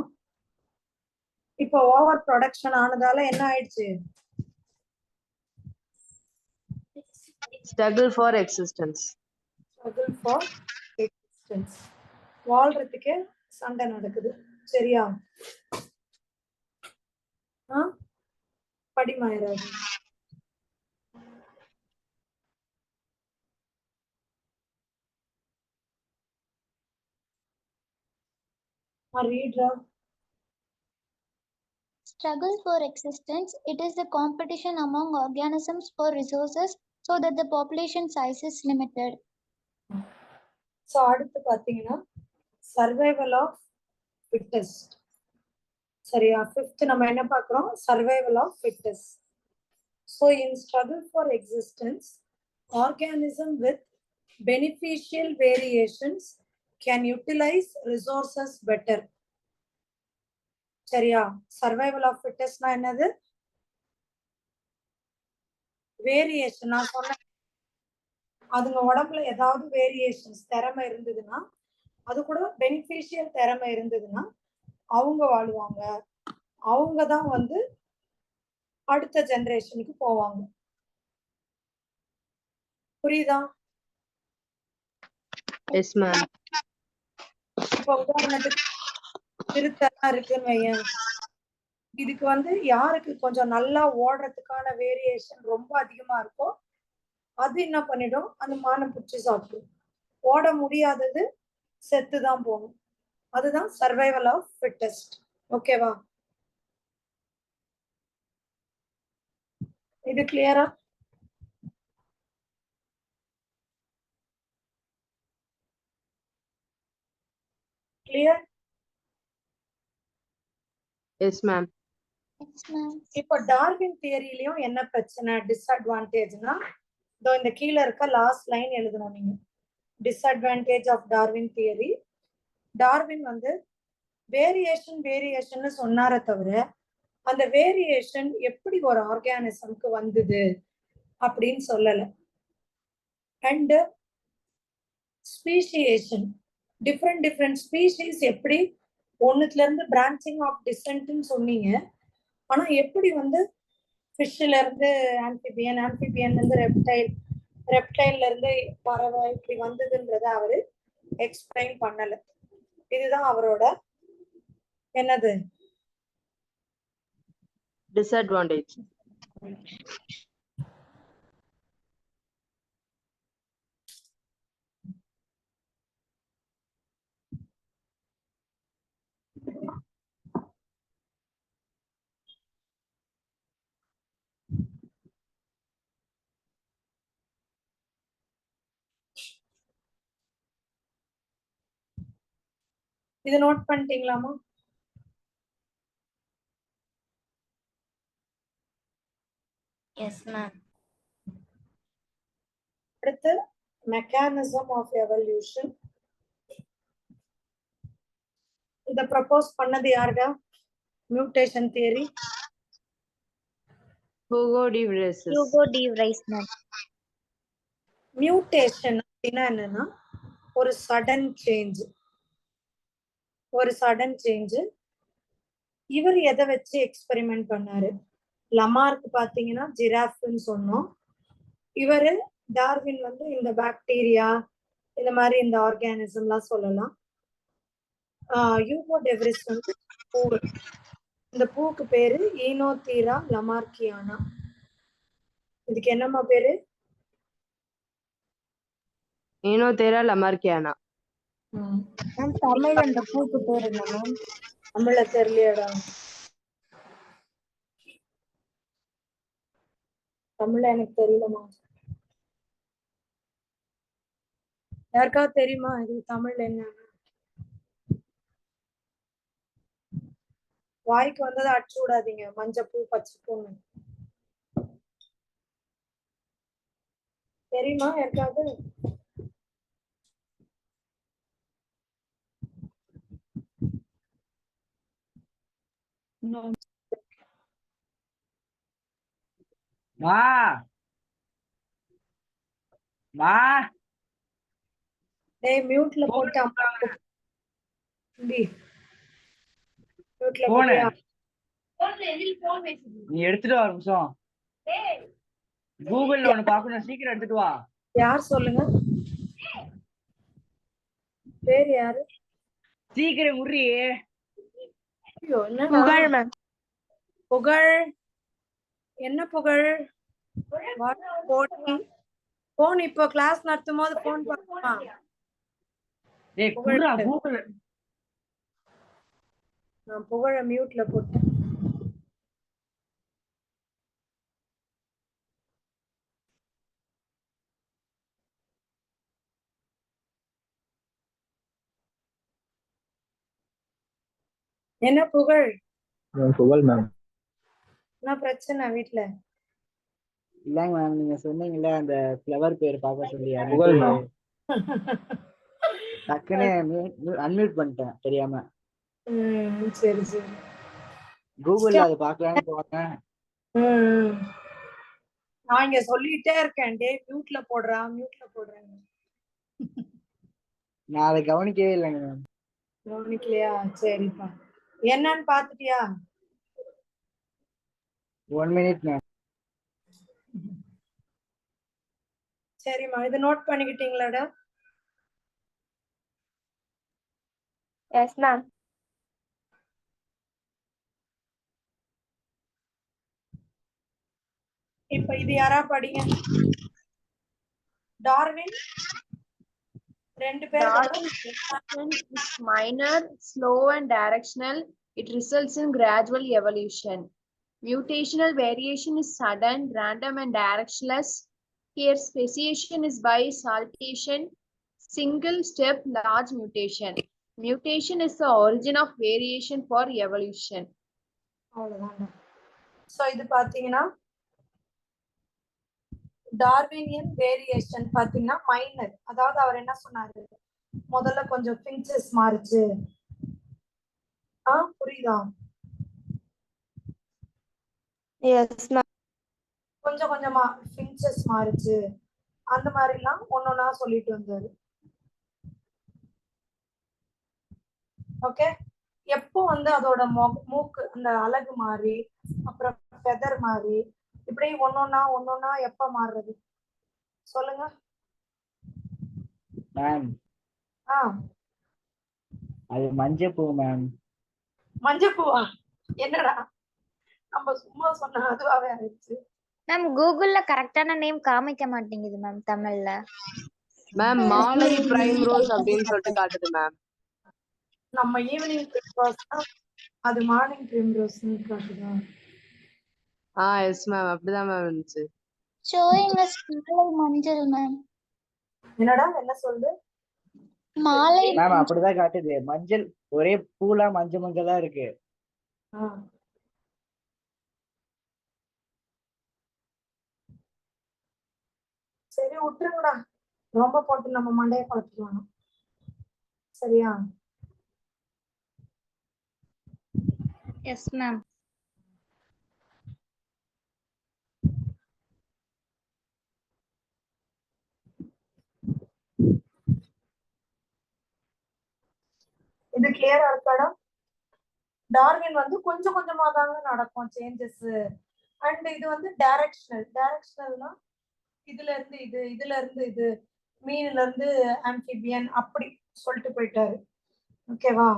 இப்போ ஓவர் ப்ரொடக்ஷன் ஆனதால என்ன ஆயிடுச்சு? Struggle for existence. Struggle for existence. வாழ்றதுக்கு சண்டை நடக்குது. சரியா? படிமாயிராது. read. Struggle for existence. It is the competition among organisms for resources so that the population size is limited. So, அடுத்து பாத்தீங்கன்னா survival of fittest. சரியா? Fifth நம்ம என்ன பார்க்குறோம்? Survival of fittest. So in struggle for existence, organism with beneficial variations can utilize resources better. சரியா? Survival of ஃபிட்டஸ்ட்னா என்னது? Variation. நான் சொன்னேன் அதுங்க உடம்புல ஏதாவது வேரியேஷன்ஸ் திறமை இருந்ததுன்னா, அது கூட பெனிஃபிஷியல் திறமை இருந்ததுன்னா அவங்க வாழ்வாங்க. அவங்க தான் வந்து அடுத்த ஜெனரேஷனுக்கு போவாங்க. புரியுதா? Yes, ma'am. இப்ப உதாரணத்துக்கு திருத்தெல்லாம் இருக்குன்னு வையேன். இதுக்கு வந்து யாருக்கு கொஞ்சம் நல்லா ஓடுறதுக்கான வேரியேஷன் ரொம்ப அதிகமா இருக்கோ அது என்ன பண்ணிடும்? அந்த மானம் பிடிச்சி சாப்பிடும். ஓட முடியாதது செத்துதான் போகும். அதுதான் சர்வைவல் ஆஃப் ஃபிட்டஸ்ட். ஓகேவா? இது கிளியரா? Clear? Yes, ma'am. Yes, ma'am. இப்போ டார்வின் தியரியிலயும் என்ன பிரச்சனை டிஸ்அட்வான்டேஜ்னா இதோ இந்த கீழே இருக்க லாஸ்ட் லைன் எழுதணும் நீங்க. Disadvantage of Darwin theory. Darwin வந்து வேரியேஷன் சொன்னாரே தவிர அந்த வேரியேஷன் எப்படி ஒரு ஆர்கானிசம்க்கு வந்தது அப்படின்னு சொல்லல. அண்ட் ஸ்பீஷியேஷன் டிஃப்ரெண்ட் ஸ்பீஷீஸ் எப்படி ஒன்னுத்துல இருந்து பிரான்ச்சிங் ஆஃப் டிசென்ட்னு சொன்னீங்க. ஆனா எப்படி வந்து ஃபிஷ்ல இருந்து ஆம்பிபியன் இருந்து ரெப்டைல்ல இருந்து பறவை இப்படி வந்ததுன்றத அவரு எக்ஸ்பிளைன் பண்ணல. இதுதான் அவரோட என்னது Disadvantage. இது நோட் பண்ணிட்டீங்களாமா? Yes ma'am. அடுத்து மெக்கானிசம் ஆஃப் எவல்யூஷன். இத ப்ரப்போஸ் பண்ணது யாருங்க? Mutation theory. Hugo de Vries. Hugo de Vries ma'am. Mutation அப்படின்னா என்னன்னா ஒரு சடன் சேஞ்ச். இவர் எதை வச்சு எக்ஸ்பெரிமெண்ட் பண்ணாரு? லமார்க் பாத்தீங்கன்னா ஜிராஃப்னு சொன்னோம். இவரு டார்வின் வந்து இந்த பாக்டீரியா இந்த மாதிரி இந்த ஆர்கானிசம்லாம் சொல்லலாம். ஹியூகோ de Vries வந்து பூ. இந்த பூக்கு பேரு ஈனோதீரா லமார்க்கியானா. இதுக்கு என்னம்மா பேரு? Enothera lamarckiana. மேம் தமிழ் அந்த பூக்கு பேர் என்ன மேம்? தமிழ்ல தெரியலையடா. தமிழ்ல எனக்கு தெரியலமா. யாருக்காவது தெரியுமா இது தமிழ்ல என்ன? வாய்க்கு வந்ததை அடிச்சு விடாதீங்க. மஞ்சள் பூ பச்சை பூன்னு தெரியுமா யாருக்காவது? மா மா டேய் மியூட்ல போட்டு அம்மா தம்பி மியூட்ல போனு. போட்டு நீ எடுத்துட்டு வா ஒரு நிமிஷம். கூகுள்ல ஒண்ணு பாக்கணும், சீக்கிரம் எடுத்துட்டு வா. யார் சொல்லுங்க? பேர் யாரு? சீக்கிரம் உர்றி. ஐயோ என்னடா? புகழ் மேம். புகழ். என்ன புகழ்? போன் இப்போ கிளாஸ் நடத்தும் போது போன் பாக்கணுமா? டேய் குர்ரா கூகுள். நான் புகழ மியூட்ல போட்டேன். என்ன புகழ்? புகழ் மேம். என்ன பிரச்சனை வீட்ல? இல்லைங்க மேம், நீங்க சொன்னீங்கல்ல அந்த ஃப்ளவர் பேர் பார்க்க சொல்லி புகழ் அதுக்கு மேம். டக்குன்னு அன்மியூட் பண்ணிட்டேன் தெரியாம. சரி சரி. கூகுள்ல அது பார்க்கலான்னு போனேன். நான் இங்க சொல்லிட்டே இருக்கேன், டே மியூட்ல போடுறேன். நான் அதை கவனிக்கவே இல்லைங்க மேம். கவனிக்கலையா? சரிப்பா. என்னன்னு பாத்துட்டியா? 1 minute மேம். சரிம்மா, இது நோட் பண்ணிக்கிட்டீங்களாடா? Yes, ma'am. இப்ப இது யாரா படிங்க. டார்வின் ரெண்டு பேர் Darwin's evolution is minor, slow, and directional. It results in gradual evolution. Mutational variation is sudden, random, and directionless. Here, speciation is by saltation, single step, large mutation. Mutation is the origin of variation for evolution. அவ்வளவுதான். So இது பாத்தீங்கன்னா Darwinian variation பாத்தீங்கன்னா minor. அதாவது அவர் என்ன சொன்னாரு, முதல்ல கொஞ்சம் finches மாறுச்சு. புரியுதா? Yes, ma'am. கொஞ்சம் கொஞ்சமா பிஞ்சஸ் மாறுச்சு, அந்த மாதிரி எல்லாம் ஒன்னொன்னா சொல்லிட்டு வந்தாரு. ஓகே. எப்போ வந்து அதோட மூக்கு அந்த அழகு மாறி அப்புறம் ஃபெதர் மாறி இப்படி ஒன்னொன்னா எப்ப மாறுறது சொல்லுங்க மேம். அது மஞ்சப்பூ மேம். மஞ்சப்பூவா? என்னடா நம்ம சும்மா சொன்ன அதுவாவே ஆயிடுச்சு. மேம் கூகுள்ல கரெக்டான நேம் காமிக்க மாட்டேங்குது மேம் தமிழ்ல. மேம் மாலை பிரைம் ரோஸ் அப்படின்னு சொல்லிட்டு காட்டுது மேம். நம்ம ஈவினிங் பிரிம்ரோஸ் அது மார்னிங் பிரிம்ரோஸ்னு காட்டுதா? எஸ் மேம், அப்படிதான் மேம் இருந்துச்சு. Showing us மாலை மஞ்சள் மேம். என்னடா என்ன சொல்லுது? மாலை மேம் அப்படிதான் காட்டுது. மஞ்சள் ஒரே பூலா மஞ்சளா இருக்கு. சரி விட்டுருங்கடா, ரொம்ப போட்டு நம்ம மண்டையை குழப்பிக்கலாம். சரியா? S ma'am. இது கிளியரா இருக்காடா? டார்வின் வந்து கொஞ்சம் கொஞ்சமா தாங்க நடக்கும் சேஞ்சஸ். அண்ட் இது வந்து டைரக்ஷனல்னா இதுல இருந்து இது மீன்ல இருந்து ஆம்பிபியன் அப்படி சொல்லிட்டு போயிட்டாரு. ஓகேவா?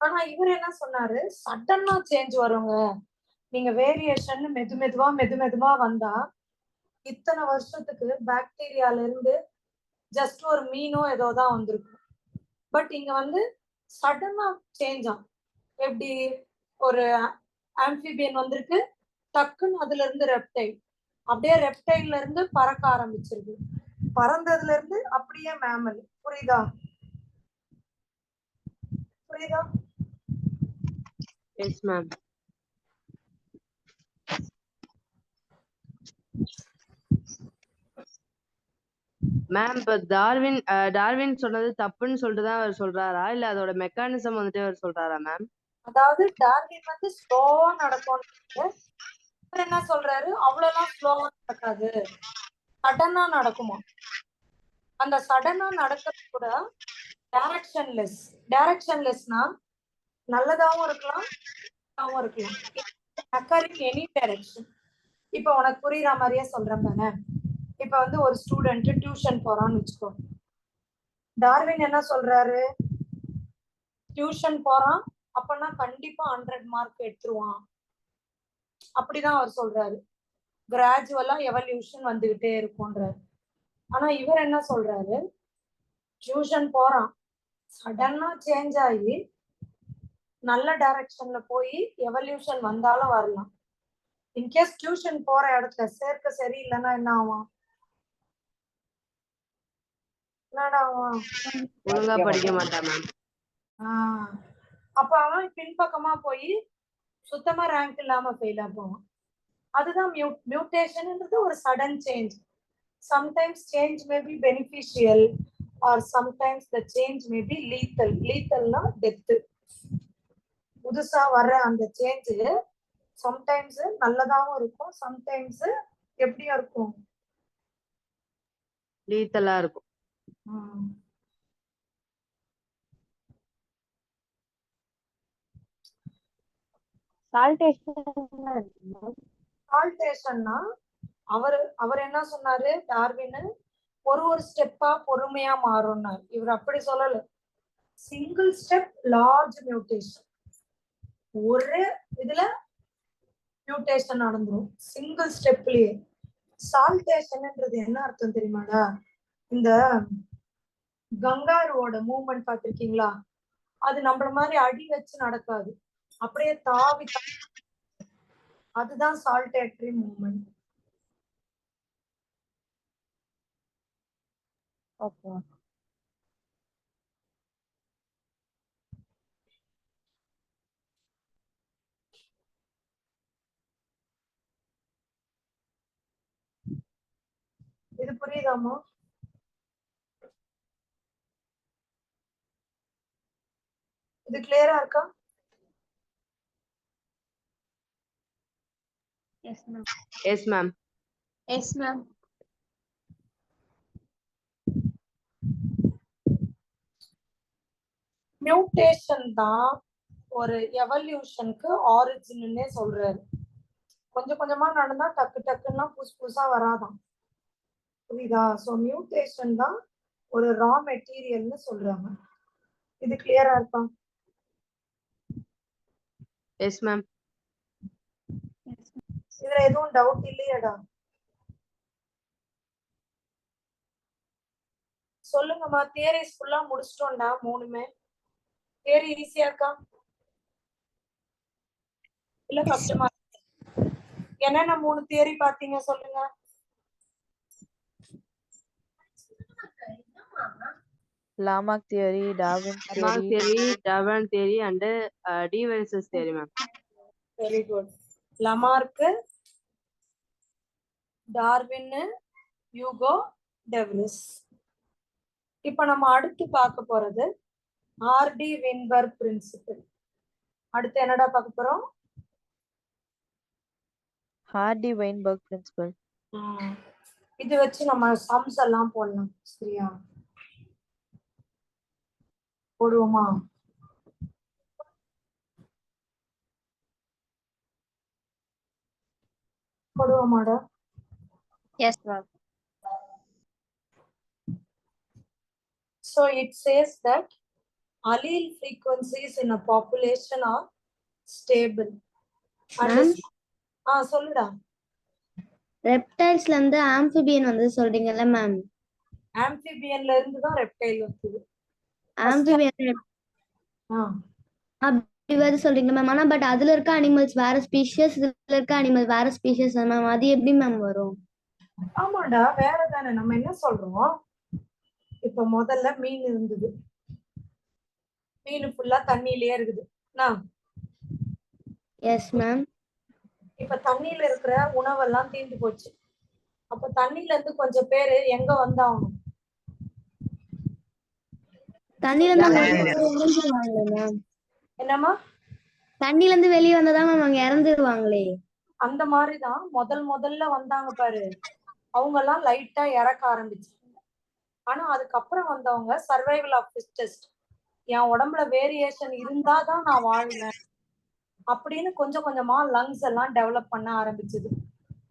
ஆனா இவர் என்ன சொன்னாரு, சடனா சேஞ்ச் வருங்க. நீங்க வேரியேஷன் மெதுமெதுவா வந்தா இத்தனை வருஷத்துக்கு பாக்டீரியால இருந்து ஜஸ்ட் ஒரு மீனோ ஏதோ தான் வந்திருக்கும். பட் இங்க வந்து சடனா சேஞ்ச் ஆகும். எப்படி ஒரு ஆம்பிபியன் வந்திருக்கு, டக்குன்னு அதுல இருந்து ரெப்டைல், அப்படியே ரெப்டைல்ல இருந்து பறக்க ஆரம்பிச்சிருக்கு, பறந்ததுல இருந்து அப்படியே மேமல். புரியுதா? Yes ma'am. மேம் இப்ப டார்வின் சொன்னது தப்புன்னு சொல்லிட்டு தான் அவர் சொல்றாரா, இல்ல அதோட மெக்கானிசம் வந்துட்டு அவர் சொல்றாரா மேம்? அதாவது டார்வின் வந்து ஸ்லோவா நடக்கும். என்ன சொல்றாரு, அவ்வளவுதான் ஸ்லோவா நடக்காது, சடனா நடக்குமா. அந்த சடனா நடக்கிறது கூட டைரக்ஷன்லெஸ்னா நல்லதாவும் இருக்கலாம், எனி டைரக்ஷன். இப்ப உனக்கு புரியுற மாதிரியே சொல்றேன் தானே. இப்ப வந்து ஒரு ஸ்டூடெண்ட் டியூஷன் போறான்னு வச்சுக்கோ. டார்வின் என்ன சொல்றாரு, டியூஷன் போறான் அப்பனா கண்டிப்பா 100 மார்க் எடுத்துருவான், அப்படிதான் அவர் சொல்றாரு. கிராஜுவலா எவல்யூஷன் வந்துகிட்டே இருக்கும்ன்றாரு. ஆனா இவர் என்ன சொல்றாரு, டியூஷன் போறான், சடனா சேஞ்ச் ஆகி நல்ல டைரக்ஷன்ல போய் எவல்யூஷன் வந்தாலும் வரலாம். இன்கேஸ் டியூஷன் போற இடத்துல சேர்க்க சரியில்லைன்னா என்ன ஆகும்? என்னடா ஆகும்? ஒழுங்கா படிக்க மாட்டான் மேம். அப்ப அவன் பின்பக்கமா போய் சுத்தமா ரேங்க் இல்லாம ஃபெயிலா போவான். அதுதான் மியூட்டேஷன்ன்றது ஒரு sudden change. Sometimes change may be beneficial or sometimes the change may be lethal. லீத்தல்னா டெத்து. புதுசா வர்ற அந்த சேஞ்ச் சம்டைம்ஸ் நல்லதாவும் இருக்கும், சம்டைம்ஸ் எப்படியா இருக்கும்? லீத்தலா இருக்கும். சால்டேஷன்னா அவர் என்ன சொன்னாரு டார்வின்? ஒரு ஸ்டெப்பா பொறுமையா மாறும்னாரு. இவர் அப்படி சொல்லல. Single step large mutation. ஒரே இதுல மியூட்டேஷன் நடந்துரும் சிங்கிள் ஸ்டெப்லயே. சால்டேஷன்ன்றது என்ன அர்த்தம் தெரியுமாடா? இந்த கங்காருவோட மூவ்மெண்ட் பார்த்திருக்கீங்களா? அது நம்மள மாதிரி அடி வச்சு நடக்காது, அப்படியே தாவி. அதுதான் சால்டேட்டரி மூவ்மெண்ட். ஓகே. இது புரியுதாமா? இது கிளியரா இருக்கா? S ma'am. Yes ma'am. Yes ma'am. Mutation தான் ஒரு எவல்யூஷனுக்கு ஆரிஜின்னே சொல்றாரு. கொஞ்சம் கொஞ்சமா நடந்தா டக்கு டக்குன்னா புதுசா வராதான். புரியுதா? சோ மியூட்டேஷன் தான் ஒரு ரா மெட்டீரியல்னு சொல்றாங்க. இது கிளியரா இருக்கா? Yes ma'am. இதுல எதுவும் டவுட் இல்லையாடா? சொல்லுங்கம்மா. தியரிஸ் ஃபுல்லா முடிச்சிட்டோம்டா. 3மே தியரி ஈஸியா இருக்கா இல்ல கஷ்டமா? என்னென்ன 3 தியரி பாத்தீங்க சொல்லுங்க. Lamarck theory, Darwin Lamarck theory, theory, Darwin theory and de Vries theory ma'am. Very good. Lamarck, Darwin, Hugo, de Vries. இப்ப நம்ம அடுத்து பார்க்க போறது ஆர்டி வின்பர்க் பிரின்சிபல். அடுத்து என்னடா பார்க்க போறோம்? Hardy-Weinberg principle. இது வச்சு நம்ம சம்ஸ் எல்லாம் போடலாம். சரியா? போடுவோமா? போடுவோமாடா? Yes ma'am. So it says that allele frequencies in a population are stable. சொல்லுடா. ரெப்டைல்ஸ்ல இருந்து ஆம்பிபியன் வந்து சொல்றீங்கல்ல மேம்? ஆம்பிபியன்ல இருந்து தான் ரெப்டைல் வருது. ஆம்பிபியன் அப்படி வந்து சொல்றீங்க மேம். ஆனா பட் அதுல இருக்க அனிமல்ஸ் வேற ஸ்பீஷியஸ், இதுல இருக்க அனிமல் வேற ஸ்பீஷியஸ் மேம். அது எப்படி மேம் வரும்? ஆமாடா, வேற தானே. நம்ம என்ன சொல்றோம், இப்ப முதல்ல மீன் இருந்தது. மீன் ஃபுல்லா தண்ணியிலேயே இருக்குது. Yes ma'am. இப்ப தண்ணியில இருக்கிற உணவெல்லாம் தீர்ந்து போச்சு. அப்ப தண்ணியில இருந்து கொஞ்சம் பேரு எங்க வந்தாகணும்? தண்ணில இருந்து என்னமா? தண்ணில இருந்து வெளியே வந்ததான் மேம் அங்க இறந்துருவாங்களே. அந்த மாதிரிதான் முதல்ல வந்தாங்க பாரு, அவங்க எல்லாம் லைட்டா இறக்க ஆரம்பிச்சாங்க. ஆனா அதுக்கப்புறம் வந்தவங்க சர்வைவல் ஆஃப் ஃபிட்டஸ்ட், என் உடம்புல வேரியேஷன் இருந்தாதான் நான் வாழ்வேன் அப்படின்னு கொஞ்சம் கொஞ்சமா லங்ஸ் எல்லாம் டெவலப் பண்ண ஆரம்பிச்சது.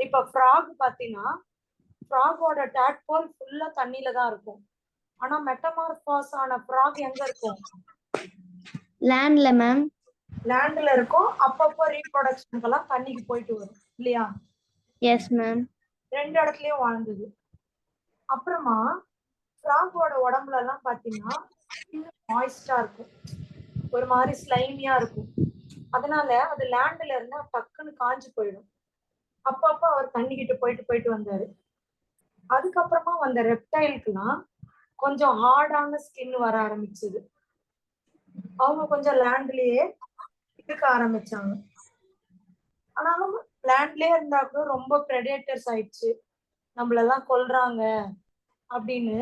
இப்ப ஃப்ராக் பாத்தீங்கன்னா, ஃப்ராகோட டேட்போல் ஃபுல்லா தண்ணியில தான் இருக்கும். ஆனா மெட்டமார்பாஸ் ஆன ஃப்ராக் எங்க இருக்கும்? லேண்ட்ல மேம். லேண்ட்ல இருக்கும். அப்பப்போ ரீப்ரொடக்ஷனுக்கெல்லாம் தண்ணிக்கு போயிட்டு வரும் இல்லையா? Yes ma'am. 2 இடத்துலயும் வாழ்ந்தது. அப்புறமா ஃப்ராகோட உடம்புல எல்லாம் பாத்தீங்கன்னா மாய்ஸ்டா இருக்கும், ஒரு மாதிரி ஸ்லைமியா இருக்கும். அதனால அது லேண்ட்ல இருந்தா டக்குன்னு காஞ்சு போயிடும். அப்பப்ப அவர் தண்ணிக்கிட்டு போயிட்டு போயிட்டு வந்தாரு. அதுக்கப்புறமா வந்த ரெப்டைலுக்குலாம் கொஞ்சம் ஹார்டான ஸ்கின் வர ஆரம்பிச்சது. அவங்க கொஞ்சம் லேண்ட்லயே இருக்க ஆரம்பிச்சாங்க. ஆனாலும் லேண்ட்லயே இருந்தா கூட ரொம்ப பிரெடேட்டர்ஸ் ஆயிடுச்சு, நம்மளெல்லாம் கொல்றாங்க அப்படின்னு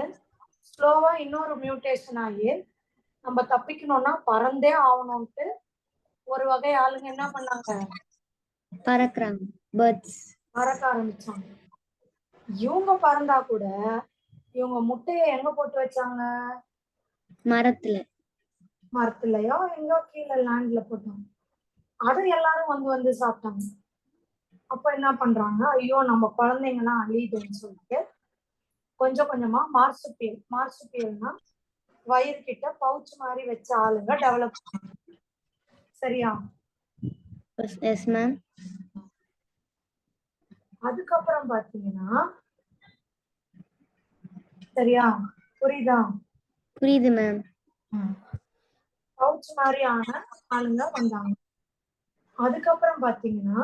ஸ்லோவா இன்னொரு மியூட்டேஷன் ஆகி நம்ம தப்பிக்கணும்னா பறந்தே ஆகணும்ட்டு ஒரு வகை ஆளுங்க என்ன பண்ணாங்க, பறக்குறாங்க, பேர்ட்ஸ். பறக்க ஆரம்பிச்சாங்க. இவங்க பறந்தா கூட இவங்க முட்டைய எங்க போட்டு வச்சாங்க, மரத்துல. மரத்துலயோ எங்கோ கீழே லேண்ட்ல போட்டாங்க. அதை எல்லாரும் வந்து வந்து சாப்பிட்டாங்க. அப்ப என்ன பண்றாங்க, ஐயோ நம்ம குழந்தைங்கலாம் அழியுதுன்னு சொல்லிட்டு கொஞ்சம் கொஞ்சமா மார்சுபியல்னா வயிறு கிட்ட பவுச் மாதிரி வச்ச ஆளுங்க டெவலப் பண்ணாங்க. சரியா? Yes ma'am. அதுக்கப்புறம் பாத்தீங்கன்னா, சரியா புரியுதா? புரியுது மேம். பவுச் மாதிரியான ஆளுங்க வந்தாங்க. அதுக்கப்புறம் பாத்தீங்கன்னா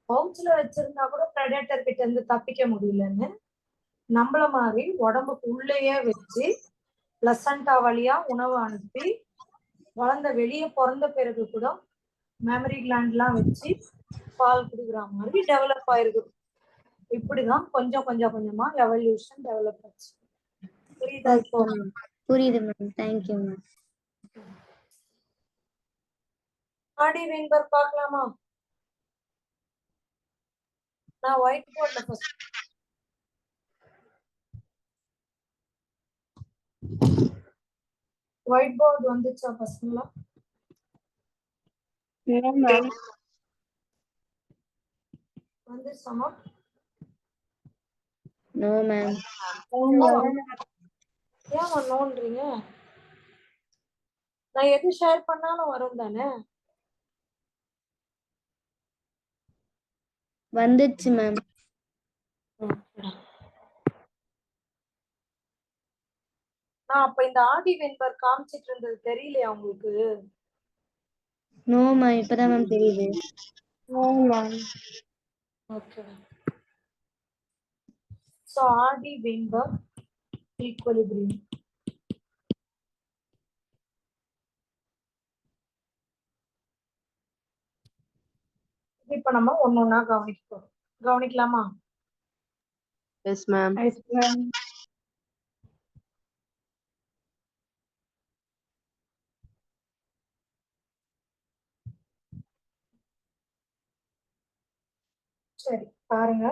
பவுச்ல வச்சிருந்தா கூட பிரெடேட்டர் கிட்ட இருந்து தப்பிக்க முடியலன்னு நம்மள மாதிரி உடம்புக்கு உள்ளேயே வச்சு பிளசண்டா வழியா உணவு அனுப்பி வளர்ந்த வெளியே பிறந்த பிறகு கூட மெமரி கிளாண்ட்லாம் வச்சு பால் குடுக்குற மாதிரி டெவலப் ஆயிருக்கு. இப்படிதான் கொஞ்சம் கொஞ்சமா எவல்யூஷன் டெவலப் ஆச்சு. புரியுதா இப்போ? புரியுது மேம். Thank you ma'am. ஆடி வின்பர் பார்க்கலாமா? நான் ஒயிட் போர்ட்ல ஃபர்ஸ்ட் ஒயிட் போர்டு வந்துச்சா பசங்களா? வந்துச்சாமா? No ma'am. ஏன் நோன்றீங்க? நான் எது ஷேர் பண்ணாலும் வரும் தானே? வந்துச்சு மேம். நான் அப்ப இந்த ஆடி வென்பர் காமிச்சிட்டு இருந்தது தெரியலையா உங்களுக்கு? நோ மேம், இப்பதான் மேம் தெரியுது. ஓகே. So ஆடி வென்பர் ஈக்குவலிபிரியம். இப்ப நம்ம ஒன்னொன்னா கவனிக்கலாமா? Yes ma'am. சரி பாருங்க,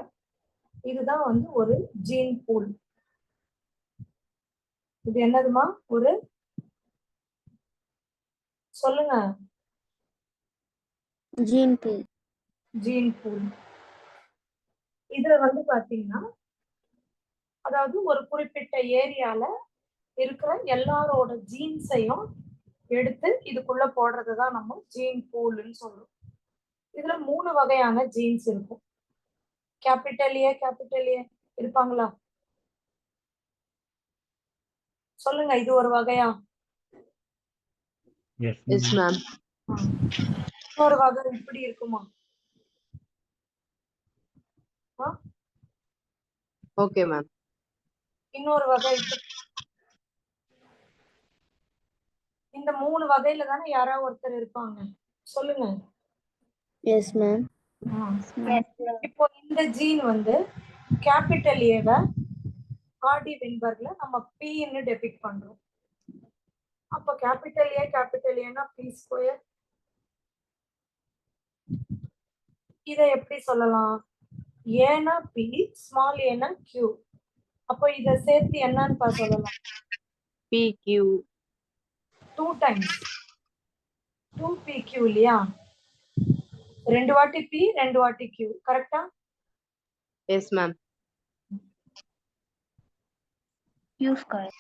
இதுதான் வந்து ஒரு ஜீன் பூல். இது என்னதுமா? ஒரு சொல்லுங்க. Gene pool. Gene pool. இதுல வந்து பாத்தீங்கன்னா, அதாவது ஒரு குறிப்பிட்ட ஏரியால இருக்கிற எல்லாரோட ஜீன்ஸையும் எடுத்து இதுக்குள்ள போடுறதுதான் நம்ம ஜீன் பூல்னு சொல்றோம். இதுல 3 வகையான ஜீன்ஸ் இருக்கும். கேபிட்டல் ஏ இருப்பாங்களா? சொல்லுங்க, இது ஒரு வகையா? Yes ma'am. இன்னொரு வகை இப்படி இருக்குமா? Okay ma'am. இன்னொரு வகை இப்படி. இந்த 3 வகையில தானே யாராவது ஒருத்தர் இருப்பாங்க. சொல்லுங்க. Yes ma'am. இப்போ இந்த ஜீன் வந்து கேபிட்டல் ஏவை ஆடி வென்பர்ல நம்ம P-ன்னு டெபிக்ட் பண்றோம். அப்ப கேபிட்டல் ஏனா P ஸ்கொயர். இதை எப்படி சொல்லலாம்? ஏனா P, ஸ்மால் ஏனா Q. அப்போ இதை சேர்த்து என்னன்னு சொல்லலாம்? PQ. 2 times 2PQ இல்லையா? 2 வாட்டி P 2 வாட்டி Q. கரெக்டா? Yes ma'am. Q square.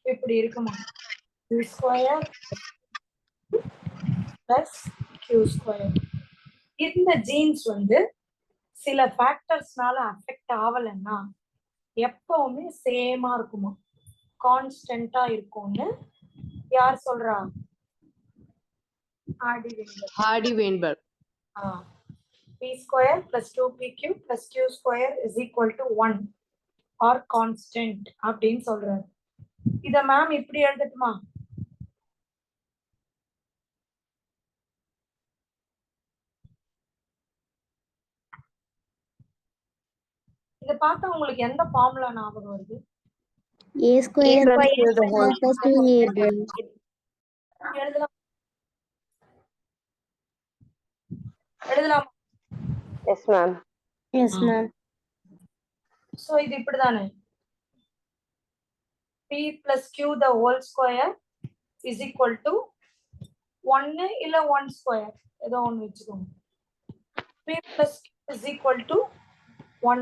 இப்படி இருக்குமா? Q square plus Q square. இந்த ஜீன்ஸ் வந்து சில ஃபேக்டர்ஸ்னால அஃபெக்ட் ஆகலைன்னா எப்பவுமே சேமா இருக்குமா, கான்ஸ்டன்டா இருக்கும்னு யார் சொல்றா? Hardy-Weinberg. P square plus 2pq plus q square is equal to 1 or constant அப்படின்னு சொல்றாரு. இத மேம் இப்படி எழுதட்டுமா? இத பார்த்தா உங்களுக்கு எந்த ஃபார்முலா ஞாபகம் வருது? A square plus 2ab. எழுதலாம். எழுதலாம். Yes, ma'am. Yes, ma'am. So இது இப்படிதானே? P plus q the whole square is equal to 1 இல்ல 1 square ஏதோ ஒன்று வச்சுக்கோங்க. P plus q is equal to 1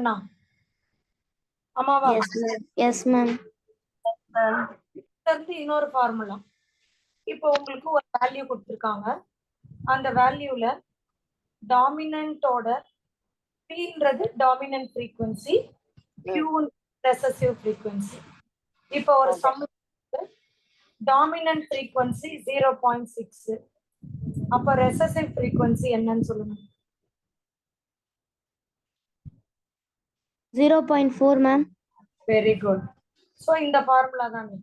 ஆமாவா? Yes, ma'am. Yes, ma'am. இது இன்னொரு ஃபார்முலா. இப்போ உங்களுக்கு ஒரு வேல்யூ கொடுத்துருக்காங்க. அந்த வேல்யூல டாமினன்ட்டோட Pன்றது dominant frequency, Q recessive frequency. இப்போ ஒரு சம் டாமினன்ட் ஃப்ரீக்வன்சி 0.6. அப்ப ரெசசிவ் ஃப்ரீக்வன்சி என்னன்னு சொல்லுங்க. 0.4, ma'am. Very good. So இந்த ஃபார்முலா தானே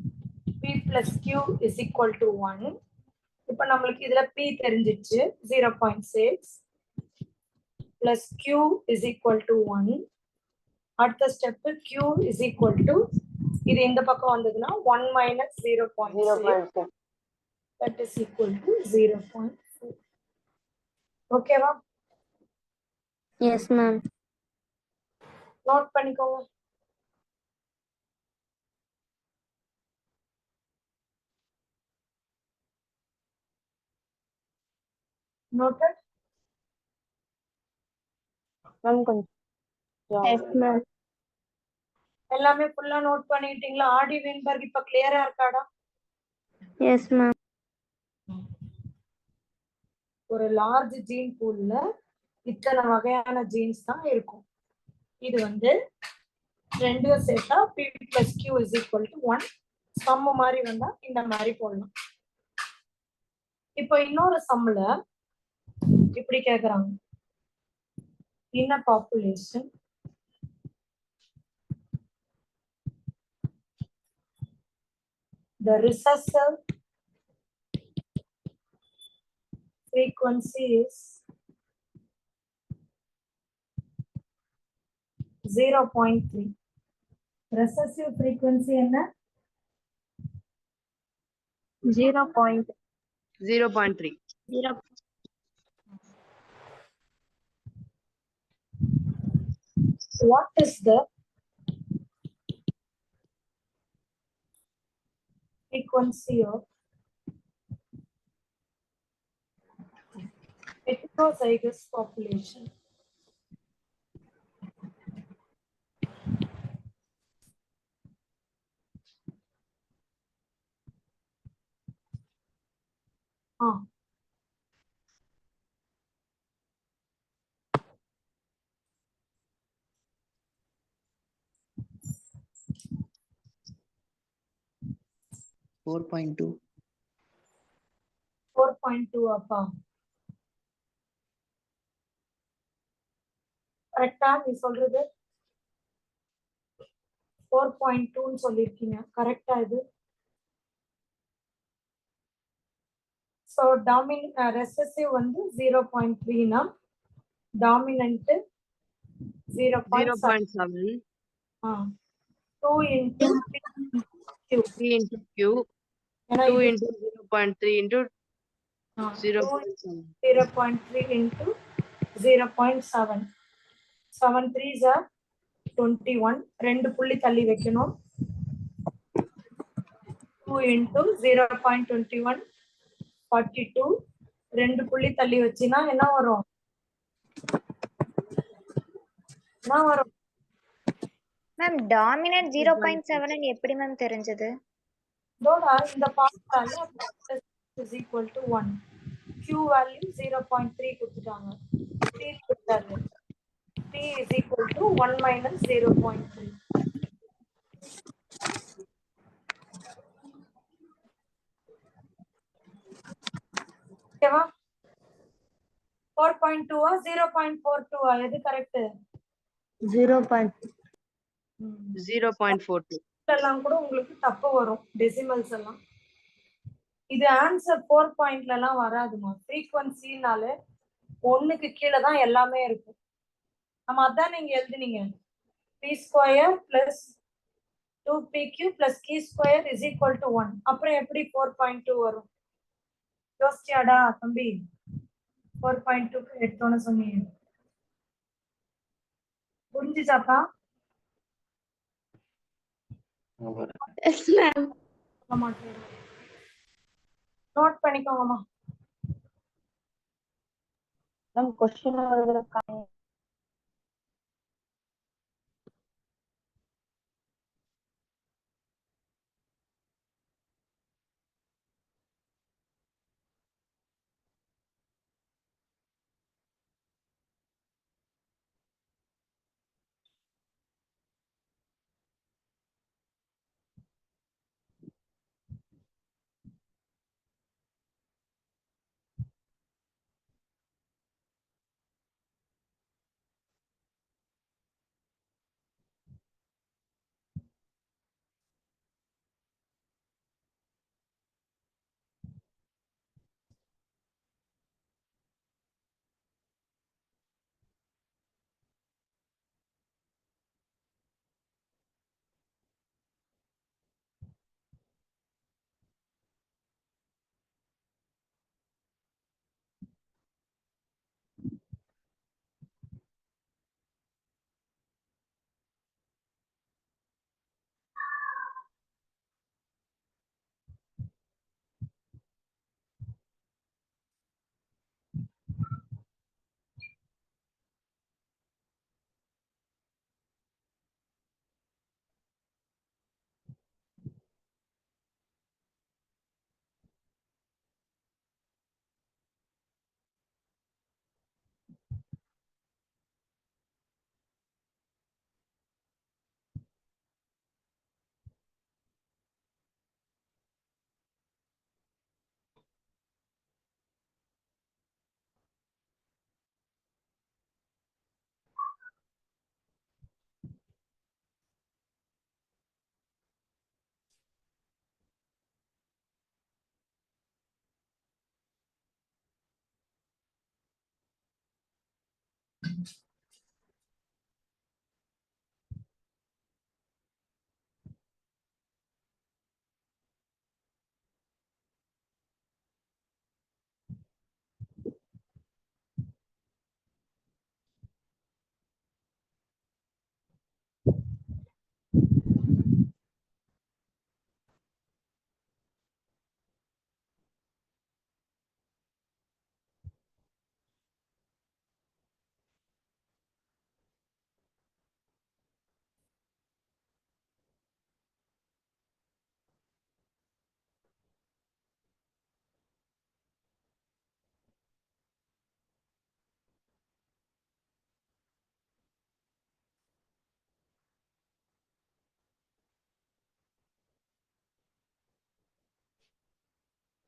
P plus Q is equal to 1. இப்போ நம்மளுக்கு இதுல P தெரிஞ்சிச்சு 0.6 plus Q is equal to 1. அடுத்த step Q is equal to இது இந்த பக்கம் வந்ததுன்னா 1 minus 0.6 that is equal to 0.4. ஓகேவா? Yes, ma'am. நோட் பண்ணிக்கோங்க. Noted? Ma'am, கொஞ்சம். Yes, ma'am. எல்லாமே ஃபுல்லா நோட் பண்ணிட்டீங்களா? Hardy-Weinberg இப்ப கிளியரா இருக்காடா? Yes, ma'am. ஒரு லார்ஜ் ஜீன் பூல்ல இத்தனை வகையான ஜீன்ஸ் தான் இருக்கும். இது வந்து ரெண்டும் சேர்த்தா P plus Q is equal to 1. Some மாதிரி வந்தா இந்த மாதிரி போடலாம். இப்போ இன்னொரு சம்ல இப்படி கேக்குறாங்க. In a population the recessive frequency is 0.3. Recessive frequency என்ன? 0.3. 0. What is the frequency of heterozygous population? Four point two. 4.2 அப்பா. கரெக்டா நீ சொல்றது? 4.2 சொல்லிருக்கீங்க. கரெக்டா இது? So recessive வந்து 0.3னா dominant 0.7. 2 into Q. 3 into Q. 2 into 0.3 into 0.7. 0.3 into 0.7. 7 3s are 21. ரெண்டு புள்ளி தள்ளி வைக்கணும். 2 into 0.21 42. ரெண்டு புள்ளி தள்ளி வச்சினா என்ன வரும்? என்ன வரும்? மேம் டாமினன்ட் 0.7 ன்னு எப்படி மேம் தெரிஞ்சது? இதோட இந்த ஃபார்முலால is equal to 1. Q value 0.3 கொடுத்துட்டாங்க. P கொடுத்தாரு. P is equal to 1 minus 0.3. ஓகேவா? 4.2 0.42 எது கரெக்ட்? 0.42. எல்லாம் கூட உங்களுக்கு தப்பு வரும் டெசிமல்ஸ் எல்லாம். இது ஆன்சர் 4 பாயிண்ட்ல எல்லாம் வராதுமா. ஃப்ரீக்வன்சினாலே 1க்கு கீழே தான் எல்லாமே இருக்கும். நம்ம அதான் நீங்க எழுதுனீங்க. p square plus 2pq plus q square is equal to 1. அப்புறம் எப்படி 4.2 வரும்? யோசிச்சியாடா தம்பி? 4.2 எடுத்தோன்னு சொன்னீங்க. புரிஞ்சுச்சாப்பா? நோட் பண்ணிக்கோங்கம்மா. மேம் கொஸ்டின் எழுதுறதுக்கான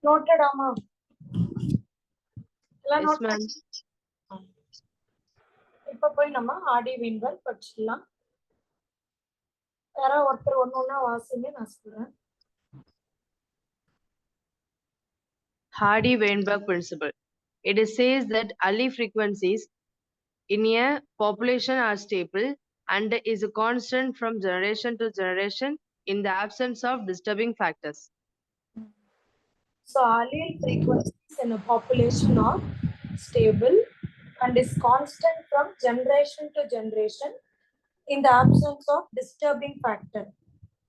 நோட்டட் ஆமா? எல்லாம் Yes, நோட் ma'am. இப்ப போய் நம்ம ஆடி வீண்பர்க் படிச்சிடலாம். யாராவது ஒருத்தர் ஒண்ணு வாசிங்க, நான் சொல்றேன். Hardy-Weinberg principle. It says that early frequencies in a population are stable and is a constant from generation to generation in the absence of disturbing factors. So allele frequencies in a population are stable and is constant from generation to generation in the absence of disturbing factor.